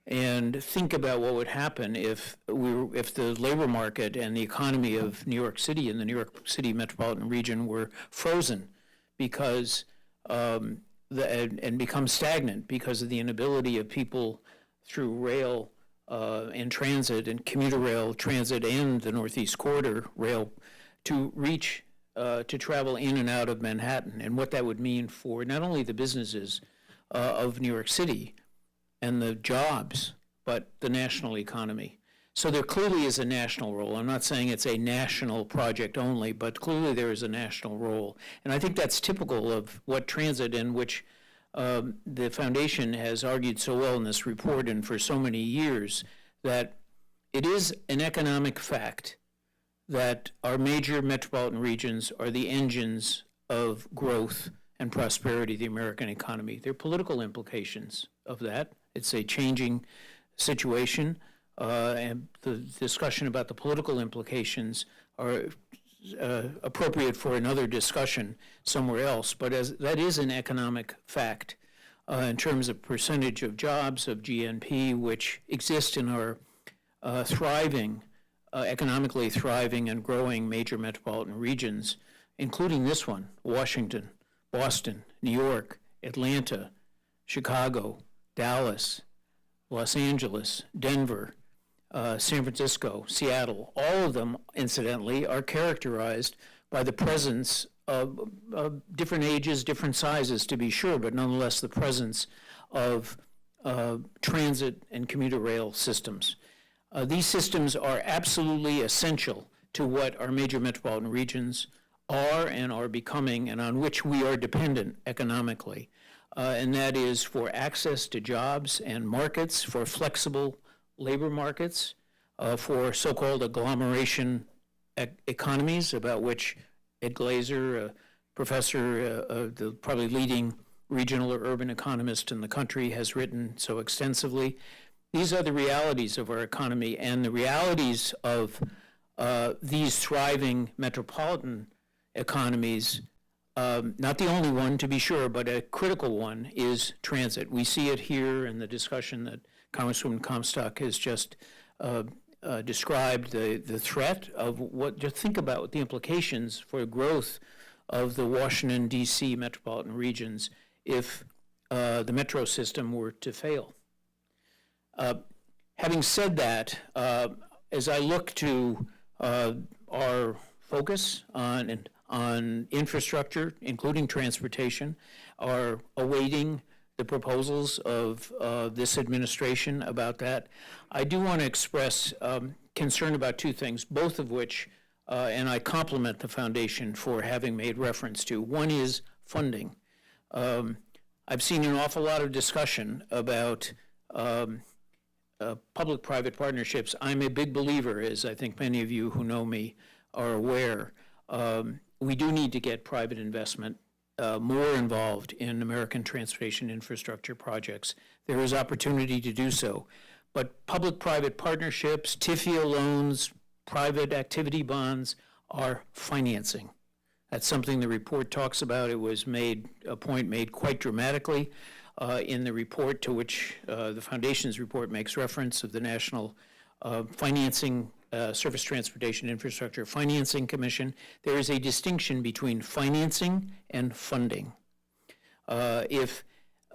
And think about what would happen if the labor market and the economy of New York City and the New York City metropolitan region were frozen because and become stagnant because of the inability of people through rail and transit and commuter rail transit and the Northeast Corridor rail to reach, to travel in and out of Manhattan, and what that would mean for not only the businesses of New York City and the jobs, but the national economy. So there clearly is a national role. I'm not saying it's a national project only, but clearly there is a national role. And I think that's typical of what transit, in which the foundation has argued so well in this report and for so many years, that it is an economic fact that our major metropolitan regions are the engines of growth and prosperity of the American economy. There are political implications of that. It's a changing situation, and the discussion about the political implications are appropriate for another discussion somewhere else. But as that is an economic fact in terms of percentage of jobs, of GNP, which exist in our thriving, economically thriving and growing major metropolitan regions, including this one, Washington, Boston, New York, Atlanta, Chicago, Dallas, Los Angeles, Denver, San Francisco, Seattle. All of them, incidentally, are characterized by the presence of different ages, different sizes to be sure, but nonetheless the presence of transit and commuter rail systems. These systems are absolutely essential to what our major metropolitan regions are and are becoming, and on which we are dependent economically. And that is for access to jobs and markets, for flexible labor markets, for so-called agglomeration economies, about which Ed Glazer, professor, the probably leading regional or urban economist in the country, has written so extensively. These are the realities of our economy, and the realities of these thriving metropolitan economies. Not the only one, to be sure, but a critical one is transit. We see it here in the discussion that Congresswoman Comstock has just described, the threat of what, just think about the implications for growth of the Washington, D.C. metropolitan regions if the metro system were to fail. Having said that, as I look to our focus on infrastructure, including transportation, are awaiting the proposals of this administration about that. I do want to express concern about two things, both of which, and I compliment the foundation for having made reference to. One is funding. I've seen an awful lot of discussion about public-private partnerships. I'm a big believer, as I think many of you who know me are aware. We do need to get private investment more involved in American transportation infrastructure projects. There is opportunity to do so. But public-private partnerships, TIFIA loans, private activity bonds are financing. That's something the report talks about. It was made, a point made quite dramatically in the report to which the Foundation's report makes reference of the National Financing Surface Transportation Infrastructure Financing Commission. There is a distinction between financing and funding. If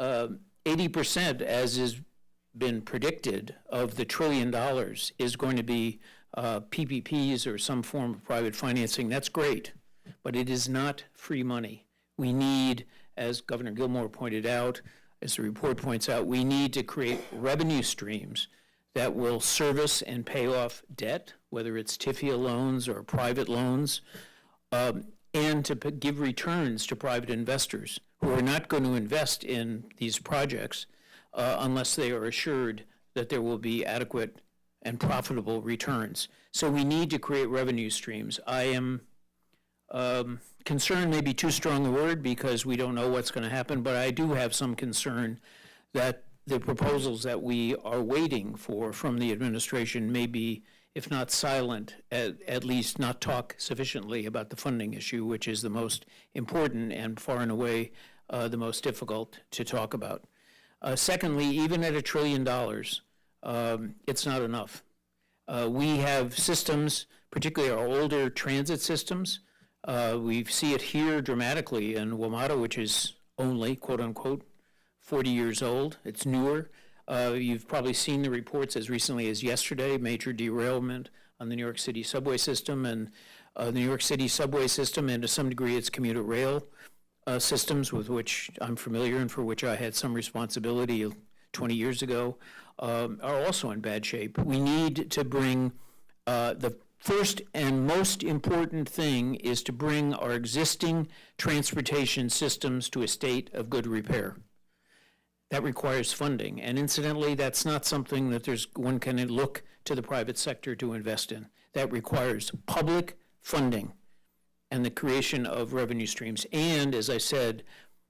80%, as has been predicted, of the $1 trillion is going to be PPPs or some form of private financing, that's great, but it is not free money. We need, as Governor Gilmore pointed out, as the report points out, we need to create revenue streams that will service and pay off debt, whether it's TIFIA loans or private loans, and to give returns to private investors who are not going to invest in these projects unless they are assured that there will be adequate and profitable returns. So we need to create revenue streams. I am concerned, maybe too strong a word, because we don't know what's going to happen, but I do have some concern that the proposals that we are waiting for from the administration may be, if not silent, at least not talk sufficiently about the funding issue, which is the most important and far and away the most difficult to talk about. Secondly, even at $1 trillion, it's not enough. We have systems, particularly our older transit systems. We see it here dramatically in WMATA, which is only, quote unquote, 40 years old. It's newer. You've probably seen the reports as recently as yesterday, major derailment on the New York City subway system, and the New York City subway system, and to some degree its commuter rail systems, with which I'm familiar and for which I had some responsibility 20 years ago, are also in bad shape. We need to bring, the first and most important thing is to bring our existing transportation systems to a state of good repair. That requires funding, and incidentally, that's not something that one can look to the private sector to invest in. That requires public funding and the creation of revenue streams. And as I said,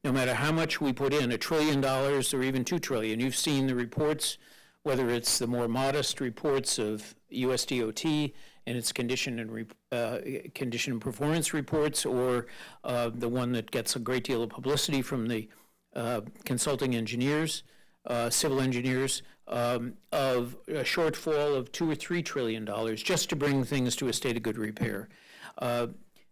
no matter how much we put in, $1 trillion or even $2 trillion, you've seen the reports whether it's the more modest reports of USDOT and its condition and performance reports, or the one that gets a great deal of publicity from the consulting engineers, civil engineers, of a shortfall of $2 or $3 trillion just to bring things to a state of good repair,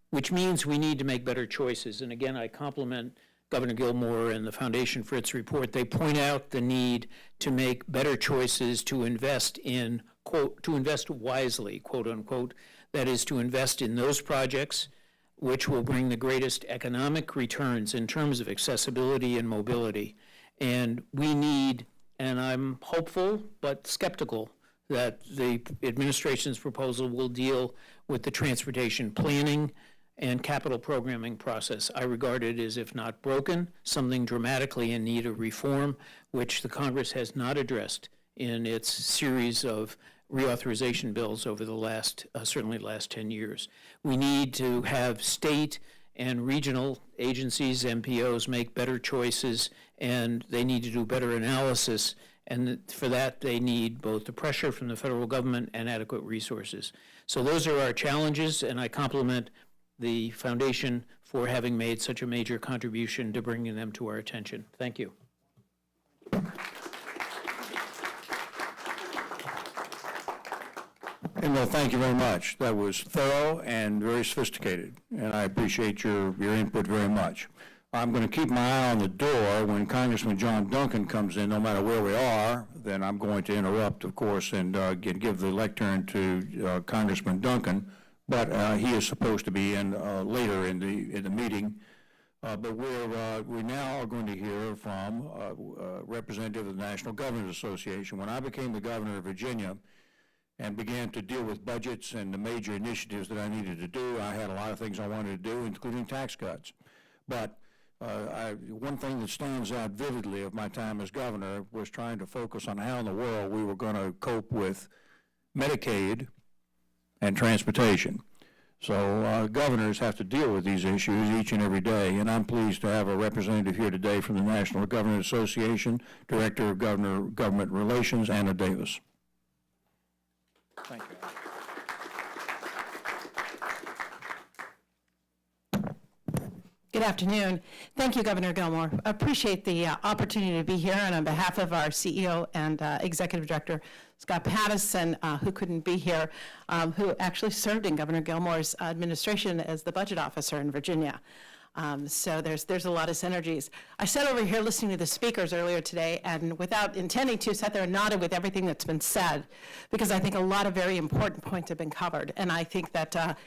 which means we need to make better choices. And again, I compliment Governor Gilmore and the Foundation for its report. They point out the need to make better choices to invest in, quote, to invest wisely, quote unquote, that is to invest in those projects which will bring the greatest economic returns in terms of accessibility and mobility. And we need, and I'm hopeful but skeptical, that the administration's proposal will deal with the transportation planning and capital programming process. I regard it as, if not broken, something dramatically in need of reform, which the Congress has not addressed in its series of reauthorization bills over the last, certainly last 10 years. We need to have state and regional agencies, MPOs, make better choices, and they need to do better analysis. And for that, they need both the pressure from the federal government and adequate resources. So those are our challenges, and I compliment the Foundation for having made such a major contribution to bringing them to our attention. Thank you. And well, thank you very much. That was thorough and very sophisticated, and I appreciate your input very much. I'm going to keep my eye on the door. When Congressman John Duncan comes in, no matter where we are, then I'm going to interrupt, of course, and give the lectern to Congressman Duncan. But he is supposed to be in later in the meeting. But we now are going to hear from a representative of the National Governors Association. When I became the governor of Virginia and began to deal with budgets and the major initiatives that I needed to do, I had a lot of things I wanted to do, including tax cuts. But one thing that stands out vividly of my time as governor was trying to focus on how in the world we were going to cope with Medicaid and transportation. So governors have to deal with these issues each and every day, and I'm pleased to have a representative here today from the National Governors Association, Director of Government Relations, Anna Davis. Thank you. Good afternoon. Thank you, Governor Gilmore. I appreciate the opportunity to be here, and on behalf of our CEO and Executive Director, Scott Pattison, who couldn't be here, who actually served in Governor Gilmore's administration as the budget officer in Virginia. So there's a lot of synergies. I sat over here listening to the speakers earlier today, and without intending to, sat there and nodded with everything that's been said, because I think a lot of very important points have been covered. And I think that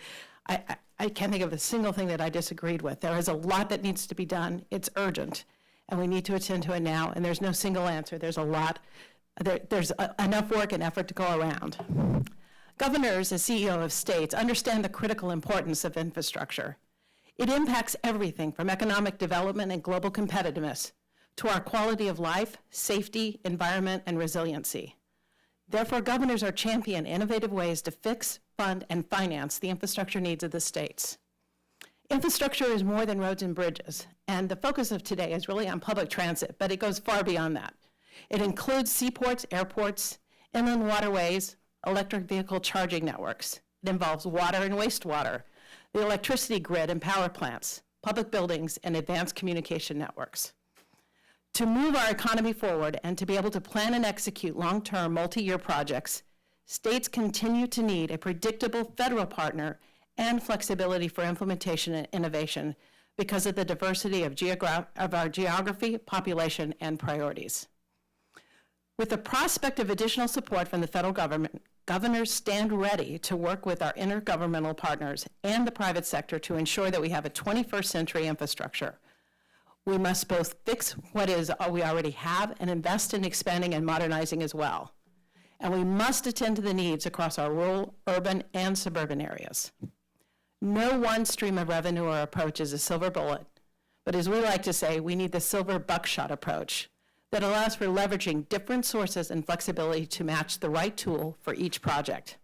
I can't think of a single thing that I disagreed with. There is a lot that needs to be done. It's urgent, and we need to attend to it now. And there's no single answer. There's a lot. There's enough work and effort to go around. Governors, as CEO of states, understand the critical importance of infrastructure. It impacts everything from economic development and global competitiveness to our quality of life, safety, environment, and resiliency. Therefore, governors are champion innovative ways to fix, fund, and finance the infrastructure needs of the states. Infrastructure is more than roads and bridges, and the focus of today is really on public transit, but it goes far beyond that. It includes seaports, airports, inland waterways, electric vehicle charging networks. It involves water and wastewater, the electricity grid and power plants, public buildings, and advanced communication networks. To move our economy forward and to be able to plan and execute long-term, multi-year projects, states continue to need a predictable federal partner and flexibility for implementation and innovation because of the diversity of our geography, population, and priorities. With the prospect of additional support from the federal government, governors stand ready to work with our intergovernmental partners and the private sector to ensure that we have a 21st century infrastructure. We must both fix what we already have and invest in expanding and modernizing as well. And we must attend to the needs across our rural, urban, and suburban areas. No one stream of revenue or approach is a silver bullet, but as we like to say, we need the silver buckshot approach that allows for leveraging different sources and flexibility to match the right tool for each project.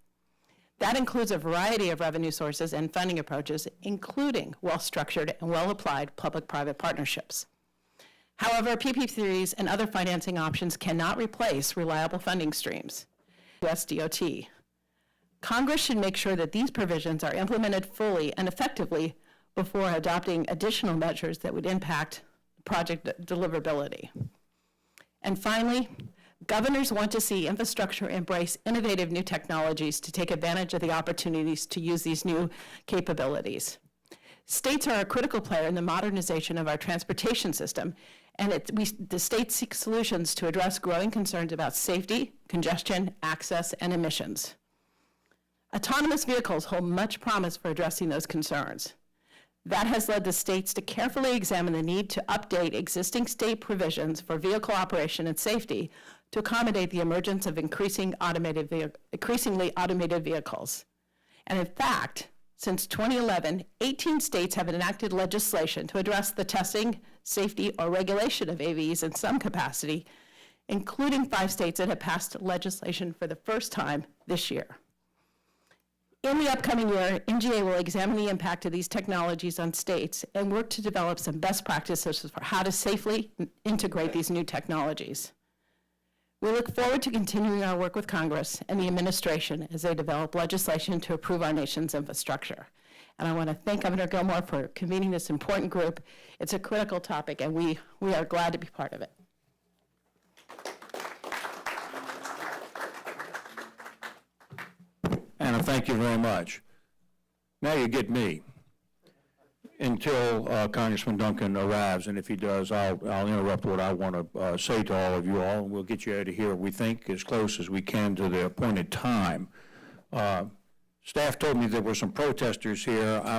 That includes a variety of revenue sources and funding approaches, including well-structured and well-applied public-private partnerships. However, PP3s and other financing options cannot replace reliable funding streams. USDOT. Congress should make sure that these provisions are implemented fully and effectively before adopting additional measures that would impact project deliverability. And finally, governors want to see infrastructure embrace innovative new technologies to take advantage of the opportunities to use these new capabilities. States are a critical player in the modernization of our transportation system, and the states seek solutions to address growing concerns about safety, congestion, access, and emissions. Autonomous vehicles hold much promise for addressing those concerns. That has led the states to carefully examine the need to update existing state provisions for vehicle operation and safety to accommodate the emergence of increasingly automated vehicles. And in fact, since 2011, 18 states have enacted legislation to address the testing, safety, or regulation of AVs in some capacity, including 5 states that have passed legislation for the first time this year. In the upcoming year, NGA will examine the impact of these technologies on states and work to develop some best practices for how to safely integrate these new technologies. We look forward to continuing our work with Congress and the administration as they develop legislation to improve our nation's infrastructure. And I want to thank Governor Gilmore for convening this important group. It's a critical topic, and we are glad to be part of it. Anna, thank you very much. Now you get me until Congressman Duncan arrives, and if he does, I'll interrupt what I want to say to all of you all, and we'll get you out of here, we think, as close as we can to the appointed time. Staff told me there were some protesters here. I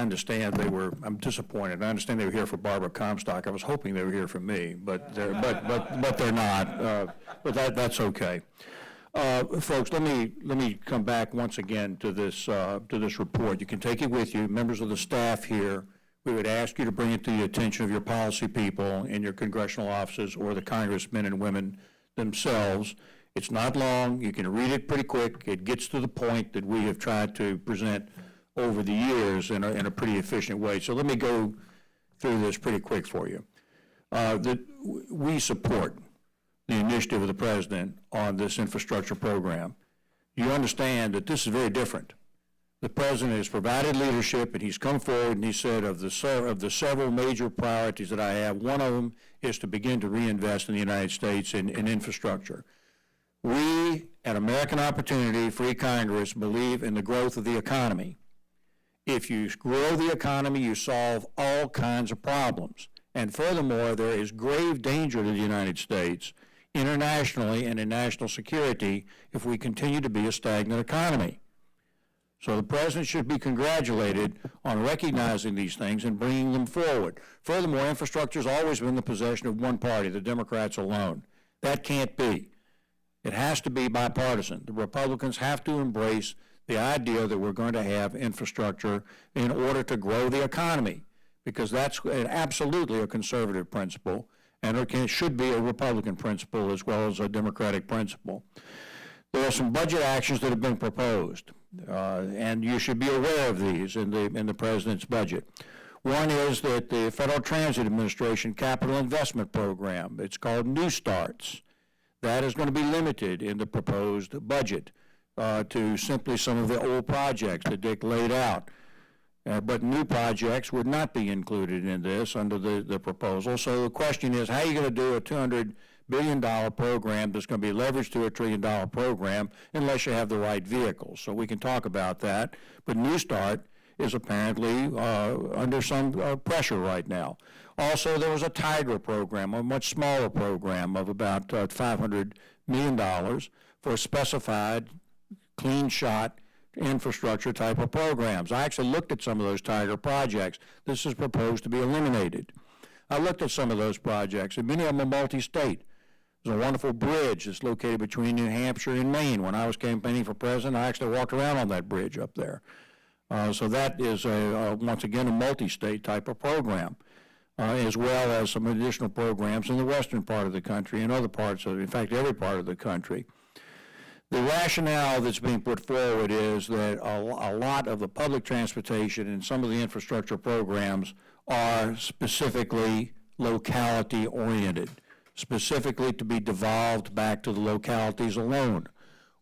understand they were. I'm disappointed. I understand they were here for Barbara Comstock. I was hoping they were here for me, but they're not. But that's okay. Folks, let me come back once again to this report. You can take it with you. Members of the staff here, we would ask you to bring it to the attention of your policy people in your congressional offices or the congressmen and women themselves. It's not long. You can read it pretty quick. It gets to the point that we have tried to present over the years in a pretty efficient way. So let me go through this pretty quick for you. We support the initiative of the President on this infrastructure program. You understand that this is very different. The President has provided leadership, and he's come forward and he said of the several major priorities that I have, one of them is to begin to reinvest in the United States in infrastructure. We at American Opportunity Free Congress believe in the growth of the economy. If you grow the economy, you solve all kinds of problems. And furthermore, there is grave danger to the United States internationally and in national security if we continue to be a stagnant economy. So the President should be congratulated on recognizing these things and bringing them forward. Furthermore, infrastructure has always been the possession of one party, the Democrats alone. That can't be. It has to be bipartisan. The Republicans have to embrace the idea that we're going to have infrastructure in order to grow the economy, because that's absolutely a conservative principle, and it should be a Republican principle as well as a Democratic principle. There are some budget actions that have been proposed, and you should be aware of these in the President's budget. One is that the Federal Transit Administration Capital Investment Program, it's called New Starts. That is going to be limited in the proposed budget to simply some of the old projects that Dick laid out. But new projects would not be included in this under the proposal. So the question is, how are you going to do a $200 billion program that's going to be leveraged to a $1 trillion program unless you have the right vehicles? So we can talk about that. But New Start is apparently under some pressure right now. Also, there was a TIGRA program, a much smaller program of about $500 million for specified, clean shot infrastructure type of programs. I actually looked at some of those TIGRA projects. This is proposed to be eliminated. I looked at some of those projects, and many of them are multi-state. There's a wonderful bridge that's located between New Hampshire and Maine. When I was campaigning for president, I actually walked around on that bridge up there. So that is, once again, a multi-state type of program, as well as some additional programs in the western part of the country and other parts of, in fact, every part of the country. The rationale that's being put forward is that a lot of the public transportation and some of the infrastructure programs are specifically locality-oriented, specifically to be devolved back to the localities alone.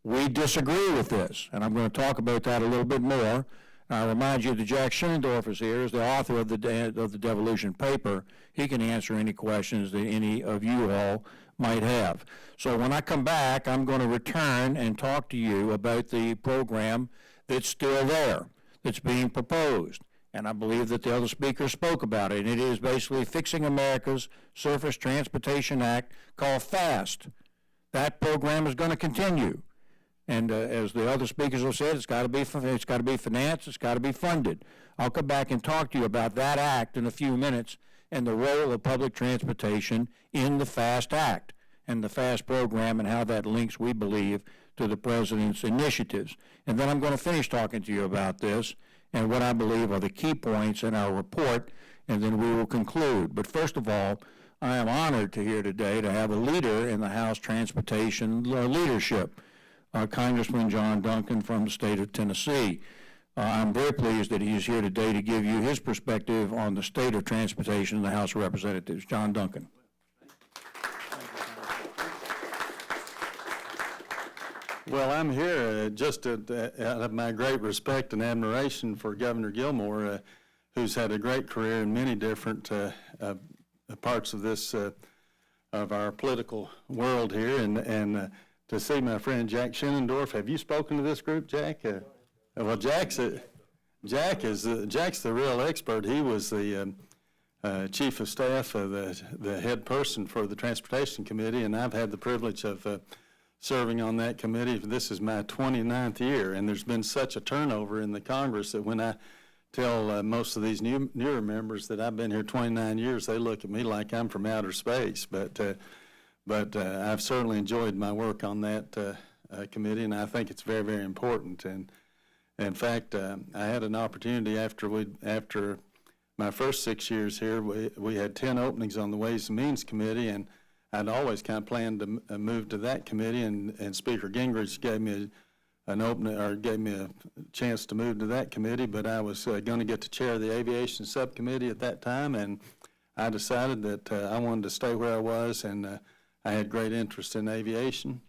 We disagree with this, and I'm going to talk about that a little bit more. I remind you that Jack Schindorf is here, as the author of the devolution paper. He can answer any questions that any of you all might have. So when I come back, I'm going to return and talk to you about the program that's still there, that's being proposed. And I believe that the other speakers spoke about it. And it is basically Fixing America's Surface Transportation Act, called FAST. That program is going to continue. And as the other speakers have said, it's got to be financed, it's got to be funded. I'll come back and talk to you about that act in a few minutes and the role of public transportation in the FAST Act and the FAST program and how that links, we believe, to the President's initiatives. And then I'm going to finish talking to you about this and what I believe are the key points in our report, and then we will conclude. But first of all, I am honored to here today to have a leader in the House Transportation leadership, Congressman John Duncan from the state of Tennessee. I'm very pleased that he is here today to give you his perspective on the state of transportation in the House of Representatives. John Duncan. Well, I'm here just out of my great respect and admiration for Governor Gilmore, who's had a great career in many different parts of this, of our political world here, and to see my friend Jack Schindorf. Have you spoken to this group, Jack? Well, Jack's the real expert. He was the chief of staff of the head person for the Transportation Committee, and I've had the privilege of serving on that committee. This is my 29th year, and there's been such a turnover in the Congress that when I tell most of these newer members that I've been here 29 years, they look at me like I'm from outer space. But I've certainly enjoyed my work on that committee, and I think it's very, very important. And in fact, I had an opportunity after my first 6 years here, we had 10 openings on the Ways and Means Committee, and I'd always kind of planned to move to that committee, and Speaker Gingrich gave me an opening, or gave me a chance to move to that committee, but I was going to get to chair the Aviation Subcommittee at that time, and I decided that I wanted to stay where I was, and I had great interest in aviation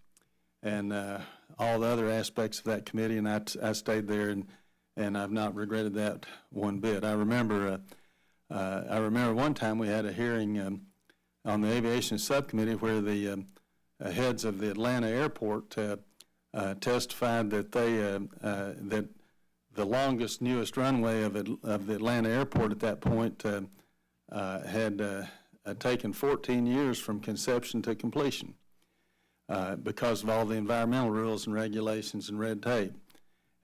and all the other aspects of that committee, and I stayed there, and I've not regretted that one bit. I remember one time we had a hearing on the Aviation Subcommittee where the heads of the Atlanta airport testified that that the longest, newest runway of the Atlanta airport at that point had taken 14 years from conception to completion because of all the environmental rules and regulations and red tape.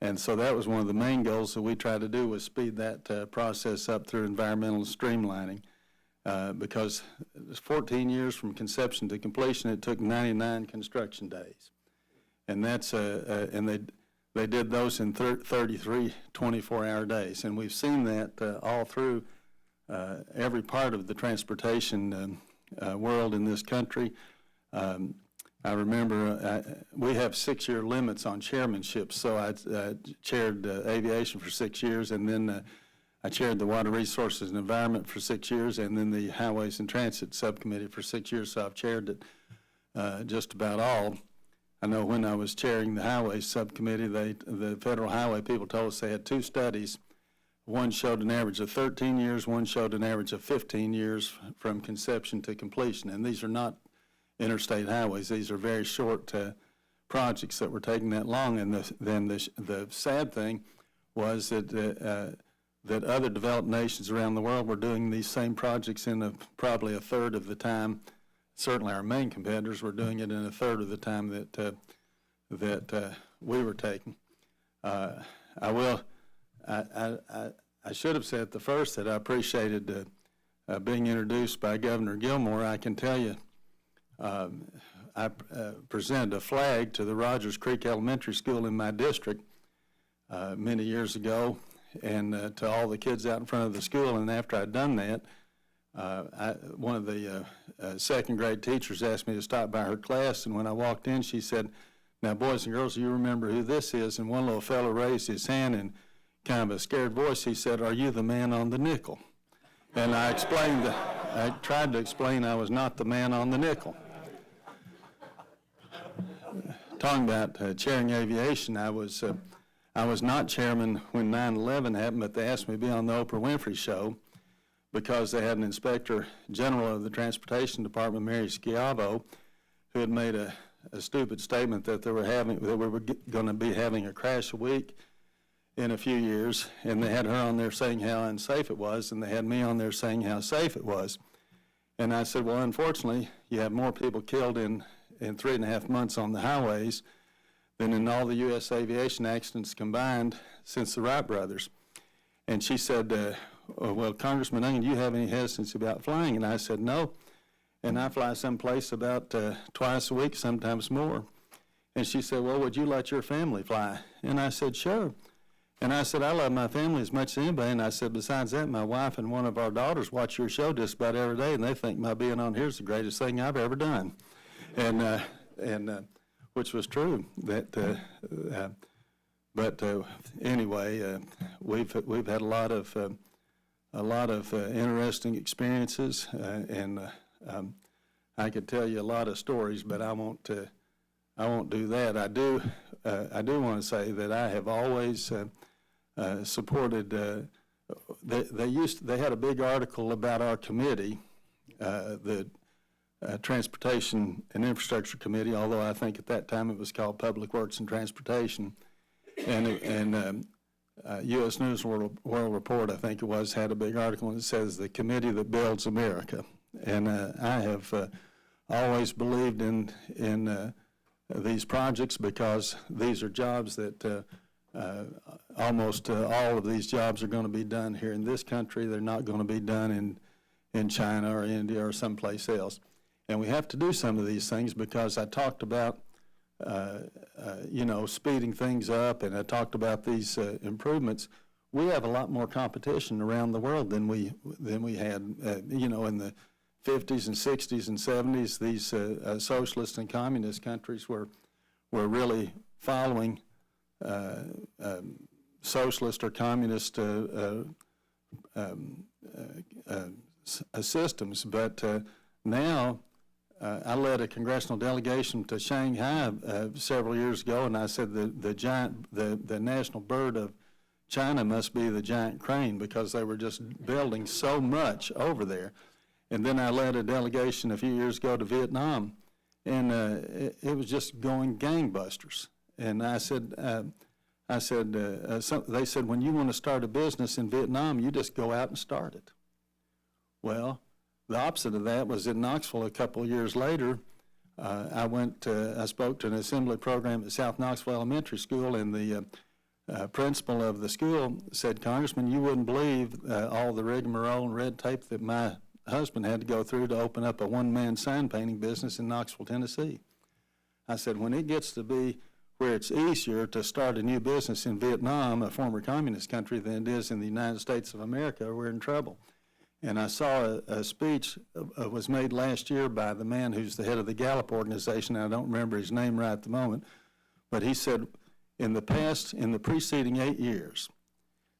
And so that was one of the main goals that we tried to do, was speed that process up through environmental streamlining. Because it's 14 years from conception to completion, it took 99 construction days. And that's and they did those in 33 24-hour days. And we've seen that all through every part of the transportation world in this country. I remember we have 6-year limits on chairmanships, so I chaired aviation for 6 years, and then I chaired the Water Resources and Environment for 6 years, and then the Highways and Transit Subcommittee for 6 years, so I've chaired it just about all. I know when I was chairing the Highways Subcommittee, the Federal Highway people told us they had 2 studies. One showed an average of 13 years, one showed an average of 15 years from conception to completion, and these are not interstate highways. These are very short projects that were taking that long, and then the sad thing was that that other developed nations around the world were doing these same projects in probably a third of the time. Certainly our main competitors were doing it in a third of the time that we were taking. I should have said at the first that I appreciated being introduced by Governor Gilmore. I can tell you, I presented a flag to the Rogers Creek Elementary School in my district many years ago, and to all the kids out in front of the school. And after I'd done that, one of the second grade teachers asked me to stop by her class, and when I walked in, she said, "Now, boys and girls, you remember who this is?" And one little fellow raised his hand in kind of a scared voice. He said, "Are you the man on the nickel?" And I tried to explain I was not the man on the nickel. Talking about chairing aviation, I was not chairman when 9/11 happened, but they asked me to be on the Oprah Winfrey Show because they had an Inspector General of the Transportation Department, Mary Schiavo, who had made a stupid statement that we were going to be having a crash a week in a few years, and they had her on there saying how unsafe it was, and they had me on there saying how safe it was. And I said, well, unfortunately, you have more people killed in 3.5 months on the highways than in all the U.S. aviation accidents combined since the Wright brothers. And she said, well, Congressman Onion, do you have any hesitancy about flying? And I said, no. And I fly someplace about twice a week, sometimes more. And she said, well, would you let your family fly? And I said, sure. And I said, I love my family as much as anybody. And I said, besides that, my wife and one of our daughters watch your show just about every day, and they think my being on here is the greatest thing I've ever done. And which was true. But anyway, we've had a lot of interesting experiences, and I could tell you a lot of stories, but I won't do that. I do want to say that I have always supported. They had a big article about our committee, the Transportation and Infrastructure Committee, although I think at that time it was called Public Works and Transportation, and U.S. News World Report, I think it was, had a big article, and it says the committee that builds America. And I have always believed in these projects because these are jobs that almost all of these jobs are going to be done here in this country. They're not going to be done in China or India or someplace else. And we have to do some of these things because I talked about, speeding things up, and I talked about these improvements. We have a lot more competition around the world than we had, in the 50s and 60s and 70s. These socialist and communist countries were really following socialist or communist systems, but now I led a congressional delegation to Shanghai several years ago, and I said the national bird of China must be the giant crane because they were just building so much over there. And then I led a delegation a few years ago to Vietnam, and it was just going gangbusters. And they said, when you want to start a business in Vietnam, you just go out and start it. Well, the opposite of that was in Knoxville a couple of years later. I spoke to an assembly program at South Knoxville Elementary School, and the principal of the school said, Congressman, you wouldn't believe all the rigmarole and red tape that my husband had to go through to open up a one-man sign painting business in Knoxville, Tennessee. I said, when it gets to be where it's easier to start a new business in Vietnam, a former communist country, than it is in the United States of America, we're in trouble. And I saw a speech was made last year by the man who's the head of the Gallup organization. I don't remember his name right at the moment, but he said, in the preceding 8 years,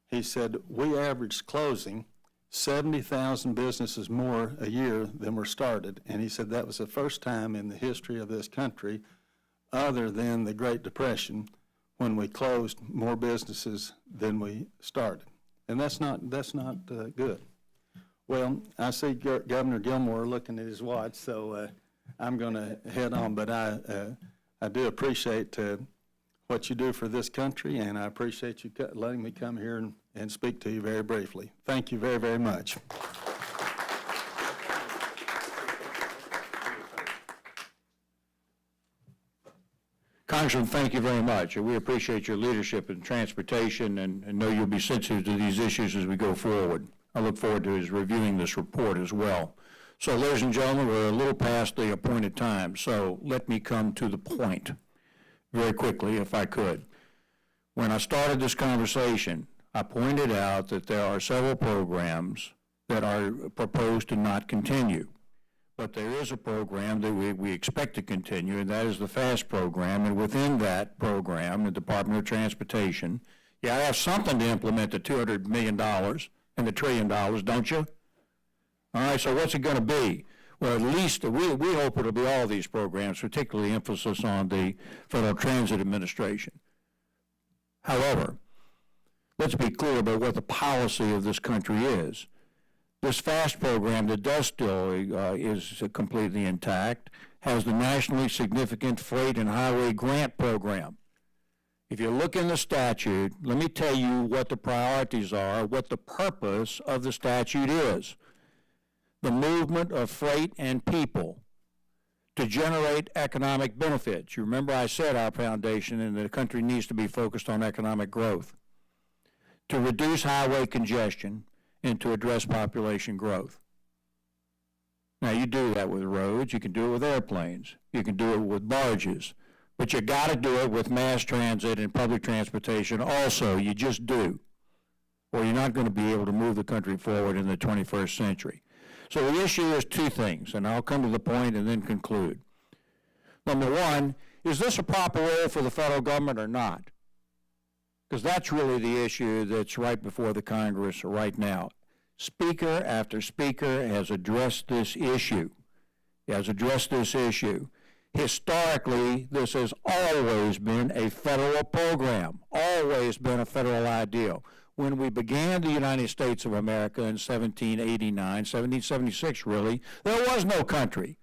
he said, we averaged closing 70,000 businesses more a year than were started. And he said that was the first time in the history of this country, other than the Great Depression, when we closed more businesses than we started. And that's not good. Well, I see Governor Gilmore looking at his watch, so I'm going to head on. But I do appreciate what you do for this country, and I appreciate you letting me come here and speak to you very briefly. Thank you very, very much. Congressman, thank you very much. We appreciate your leadership in transportation and know you'll be sensitive to these issues as we go forward. I look forward to his reviewing this report as well. So, ladies and gentlemen, we're a little past the appointed time, so let me come to the point very quickly, if I could. When I started this conversation, I pointed out that there are several programs that are proposed to not continue. But there is a program that we expect to continue, and that is the FAST program. And within that program, the Department of Transportation, I have something to implement the $200 million and the $1 trillion, don't you? All right, so what's it going to be? Well, at least we hope it'll be all these programs, particularly emphasis on the Federal Transit Administration. However, let's be clear about what the policy of this country is. This FAST program that does still is completely intact has the nationally significant freight and highway grant program. If you look in the statute, let me tell you what the priorities are, what the purpose of the statute is. The movement of freight and people to generate economic benefits. You remember I said our foundation and the country needs to be focused on economic growth. To reduce highway congestion and to address population growth. Now you do that with roads, you can do it with airplanes, you can do it with barges, but you got to do it with mass transit and public transportation also, you just do. Or you're not going to be able to move the country forward in the 21st century. So the issue is two things, and I'll come to the point and then conclude. Number one, is this a proper role for the federal government or not? Because that's really the issue that's right before the Congress right now. Speaker after speaker has addressed this issue. Historically, this has always been a federal program, always been a federal ideal. When we began the United States of America in 1776 really, there was no country.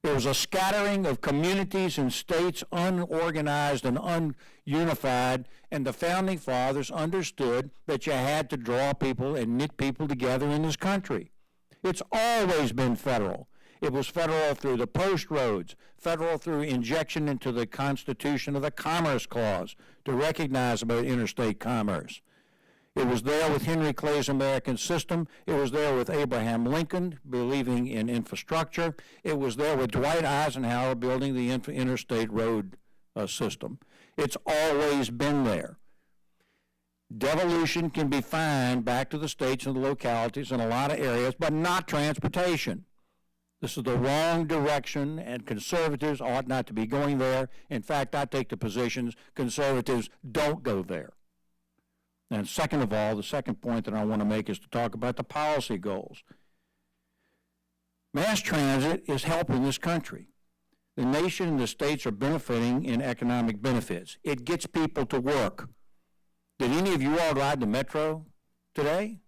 It was a scattering of communities and states, unorganized and ununified, and the Founding Fathers understood that you had to draw people and knit people together in this country. It's always been federal. It was federal through the post roads, federal through injection into the Constitution of the Commerce Clause to recognize about interstate commerce. It was there with Henry Clay's American system. It was there with Abraham Lincoln believing in infrastructure. It was there with Dwight Eisenhower building the interstate road system. It's always been there. Devolution can be found back to the states and the localities in a lot of areas, but not transportation. This is the wrong direction, and conservatives ought not to be going there. In fact, I take the positions conservatives don't go there. And second of all, the second point that I want to make is to talk about the policy goals. Mass transit is helping this country. The nation and the states are benefiting in economic benefits. It gets people to work. Did any of you all ride the metro today?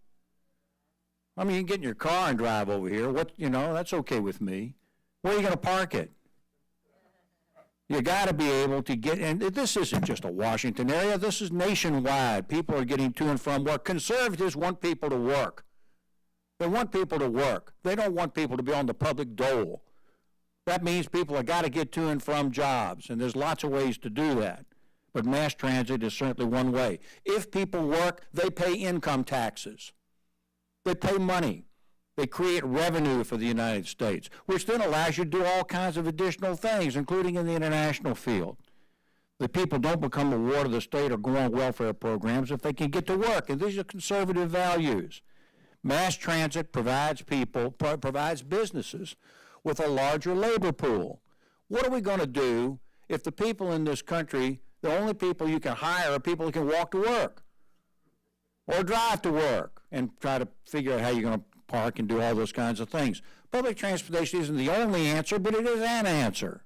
I mean, you can get in your car and drive over here. That's okay with me. Where are you going to park it? You got to be able to get, and this isn't just a Washington area, this is nationwide. People are getting to and from work. Conservatives want people to work. They want people to work. They don't want people to be on the public dole. That means people have got to get to and from jobs, and there's lots of ways to do that. But mass transit is certainly one way. If people work, they pay income taxes. They pay money. They create revenue for the United States, which then allows you to do all kinds of additional things, including in the international field. The people don't become a ward of the state or go on welfare programs if they can get to work, and these are conservative values. Mass transit provides businesses with a larger labor pool. What are we going to do if the people in this country, the only people you can hire are people who can walk to work or drive to work and try to figure out how you're going to park and do all those kinds of things? Public transportation isn't the only answer, but it is an answer.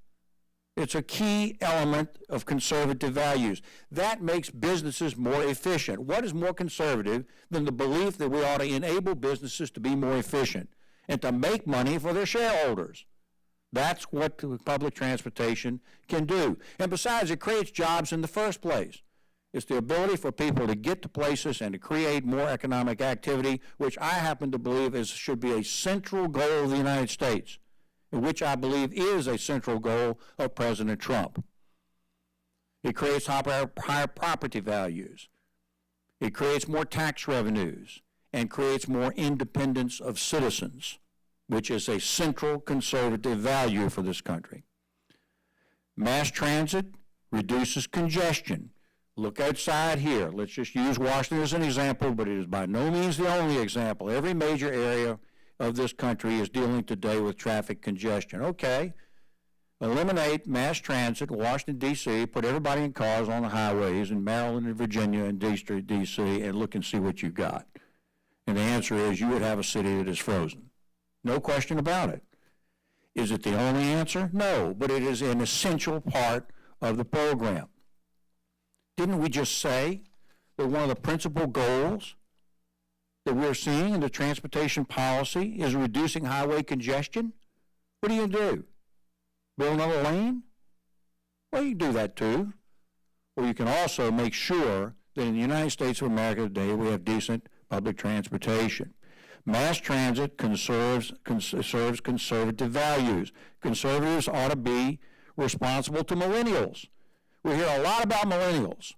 It's a key element of conservative values. That makes businesses more efficient. What is more conservative than the belief that we ought to enable businesses to be more efficient and to make money for their shareholders? That's what public transportation can do. And besides, it creates jobs in the first place. It's the ability for people to get to places and to create more economic activity, which I happen to believe should be a central goal of the United States, and which I believe is a central goal of President Trump. It creates higher property values. It creates more tax revenues and creates more independence of citizens, which is a central conservative value for this country. Mass transit reduces congestion. Look outside here. Let's just use Washington as an example, but it is by no means the only example. Every major area of this country is dealing today with traffic congestion. Okay, eliminate mass transit in Washington, D.C., put everybody in cars on the highways in Maryland and Virginia and D.C., and look and see what you've got. And the answer is you would have a city that is frozen. No question about it. Is it the only answer? No, but it is an essential part of the program. Didn't we just say that one of the principal goals that we're seeing in the transportation policy is reducing highway congestion? What do? Build another lane? Well, you can do that too. Or you can also make sure that in the United States of America today we have decent public transportation. Mass transit serves conservative values. Conservatives ought to be responsible to millennials. We hear a lot about millennials,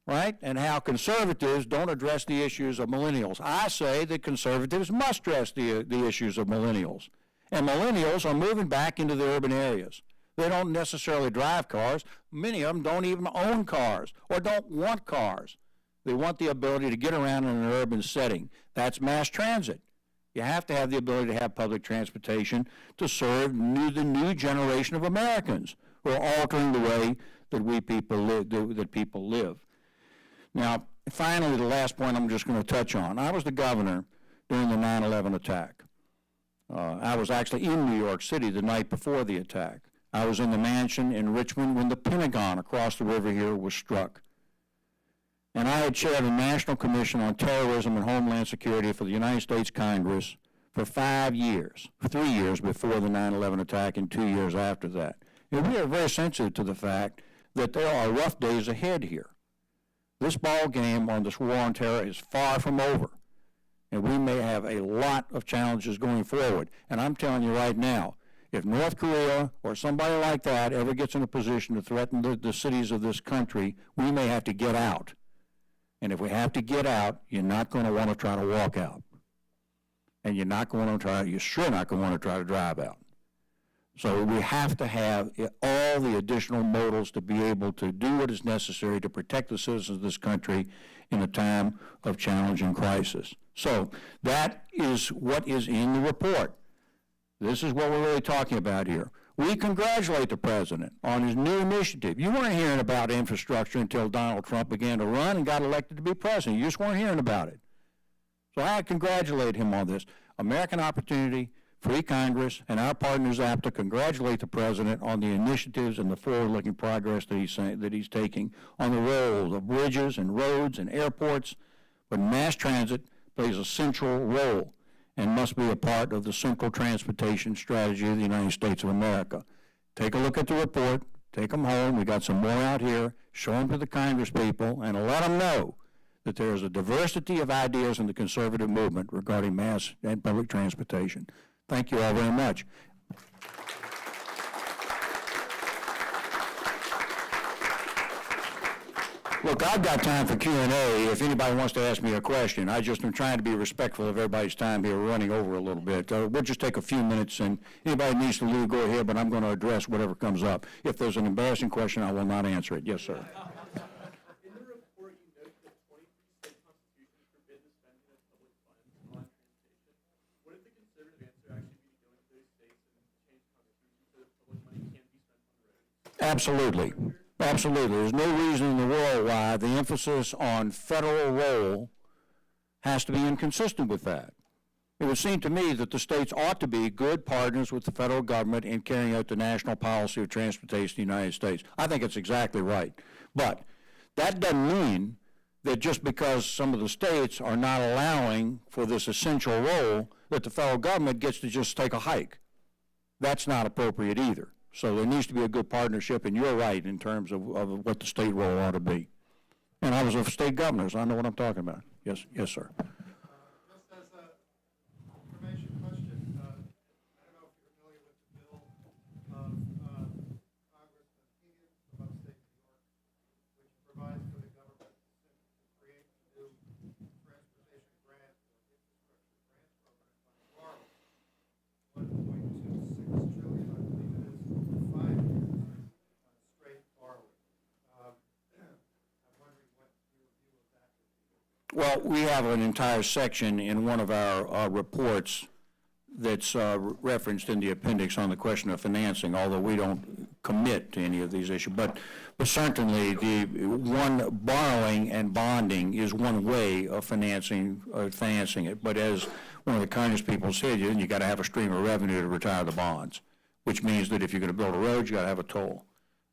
right? And how conservatives don't address the issues of millennials. I say that conservatives must address the issues of millennials. And millennials are moving back into the urban areas. They don't necessarily drive cars. Many of them don't even own cars or don't want cars. They want the ability to get around in an urban setting. That's mass transit. You have to have the ability to have public transportation to serve the new generation of Americans who are altering the way that people live. Now, finally, the last point I'm just going to touch on. I was the governor during the 9/11 attack. I was actually in New York City the night before the attack. I was in the mansion in Richmond when the Pentagon across the river here was struck. And I had chaired a National Commission on Terrorism and Homeland Security for the United States Congress for 5 years, 3 years before the 9/11 attack and 2 years after that. And we are very sensitive to the fact that there are rough days ahead here. This ball game on this war on terror is far from over. And we may have a lot of challenges going forward. And I'm telling you right now, if North Korea or somebody like that ever gets in a position to threaten the cities of this country, we may have to get out. And if we have to get out, you're not going to want to try to walk out. And you're sure not going to want to try to drive out. So we have to have all the additional modals to be able to do what is necessary to protect the citizens of this country in a time of challenge and crisis. So that is what is in the report. This is what we're really talking about here. We congratulate the president on his new initiative. You weren't hearing about infrastructure until Donald Trump began to run and got elected to be president. You just weren't hearing about it. So I congratulate him on this. American Opportunity, Free Congress, and our partners APTA congratulate the president on the initiatives and the forward-looking progress that he's taking on the role of bridges and roads and airports. But mass transit plays a central role and must be a part of the central transportation strategy of the United States of America. Take a look at the report, take them home, we got some more out here, show them to the Congress people, and let them know that there is a diversity of ideas in the conservative movement regarding mass and public transportation. Thank you all very much. Look, I've got time for Q&A if anybody wants to ask me a question. I just am trying to be respectful of everybody's time here, running over a little bit. We'll just take a few minutes, and anybody needs to leave, go ahead, but I'm going to address whatever comes up. If there's an embarrassing question, I will not answer it. Yes, sir. In the report, you note that 23 state constitutions forbid the spending of public funds on transportation. What if the conservative answer actually be to go into those states and change the constitution so that public money can't be spent on roads? Absolutely. Absolutely. There's no reason in the world why the emphasis on federal role has to be inconsistent with that. It would seem to me that the states ought to be good partners with the federal government in carrying out the national policy of transportation in the United States. I think it's exactly right. But that doesn't mean that just because some of the states are not allowing for this essential role, that the federal government gets to just take a hike. That's not appropriate either. So there needs to be a good partnership, and you're right in terms of what the state role ought to be. And I was a state governor, so I know what I'm talking about. Yes, yes, sir. Just as a information question, I don't know if you're familiar with the bill of Congressman Keegan from upstate New York, which provides for the government to create a new transportation grant or infrastructure grant program by borrowing $1.26 trillion, I believe it is, for 5 years, straight borrowing. I'm wondering what your view of that would be. Well, we have an entire section in one of our reports that's referenced in the appendix on the question of financing, although we don't commit to any of these issues. But certainly, the one borrowing and bonding is one way of financing it. But as one of the congresspeople said, you got to have a stream of revenue to retire the bonds, which means that if you're going to build a road, you got to have a toll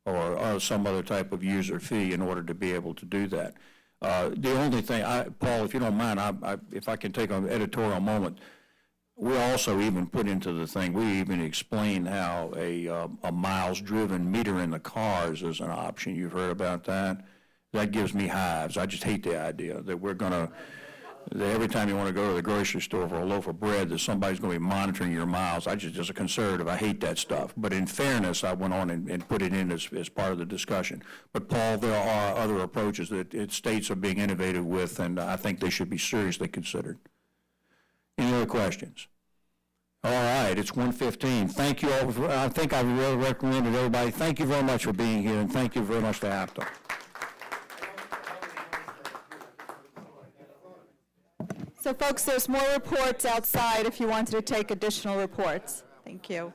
or some other type of user fee in order to be able to do that. The only thing, Paul, if you don't mind, if I can take an editorial moment, we also even put into the thing, we even explained how a miles driven meter in the cars is an option. You've heard about that? That gives me hives. I just hate the idea that we're going to, that every time you want to go to the grocery store for a loaf of bread, that somebody's going to be monitoring your miles. As a conservative, I hate that stuff. But in fairness, I went on and put it in as part of the discussion. But Paul, there are other approaches that states are being innovative with, and I think they should be seriously considered. Any other questions? All right, it's 1:15. Thank you all. I think I've really recommended everybody. Thank you very much for being here, and thank you very much to APTA. So folks, there's more reports outside if you wanted to take additional reports. Thank you.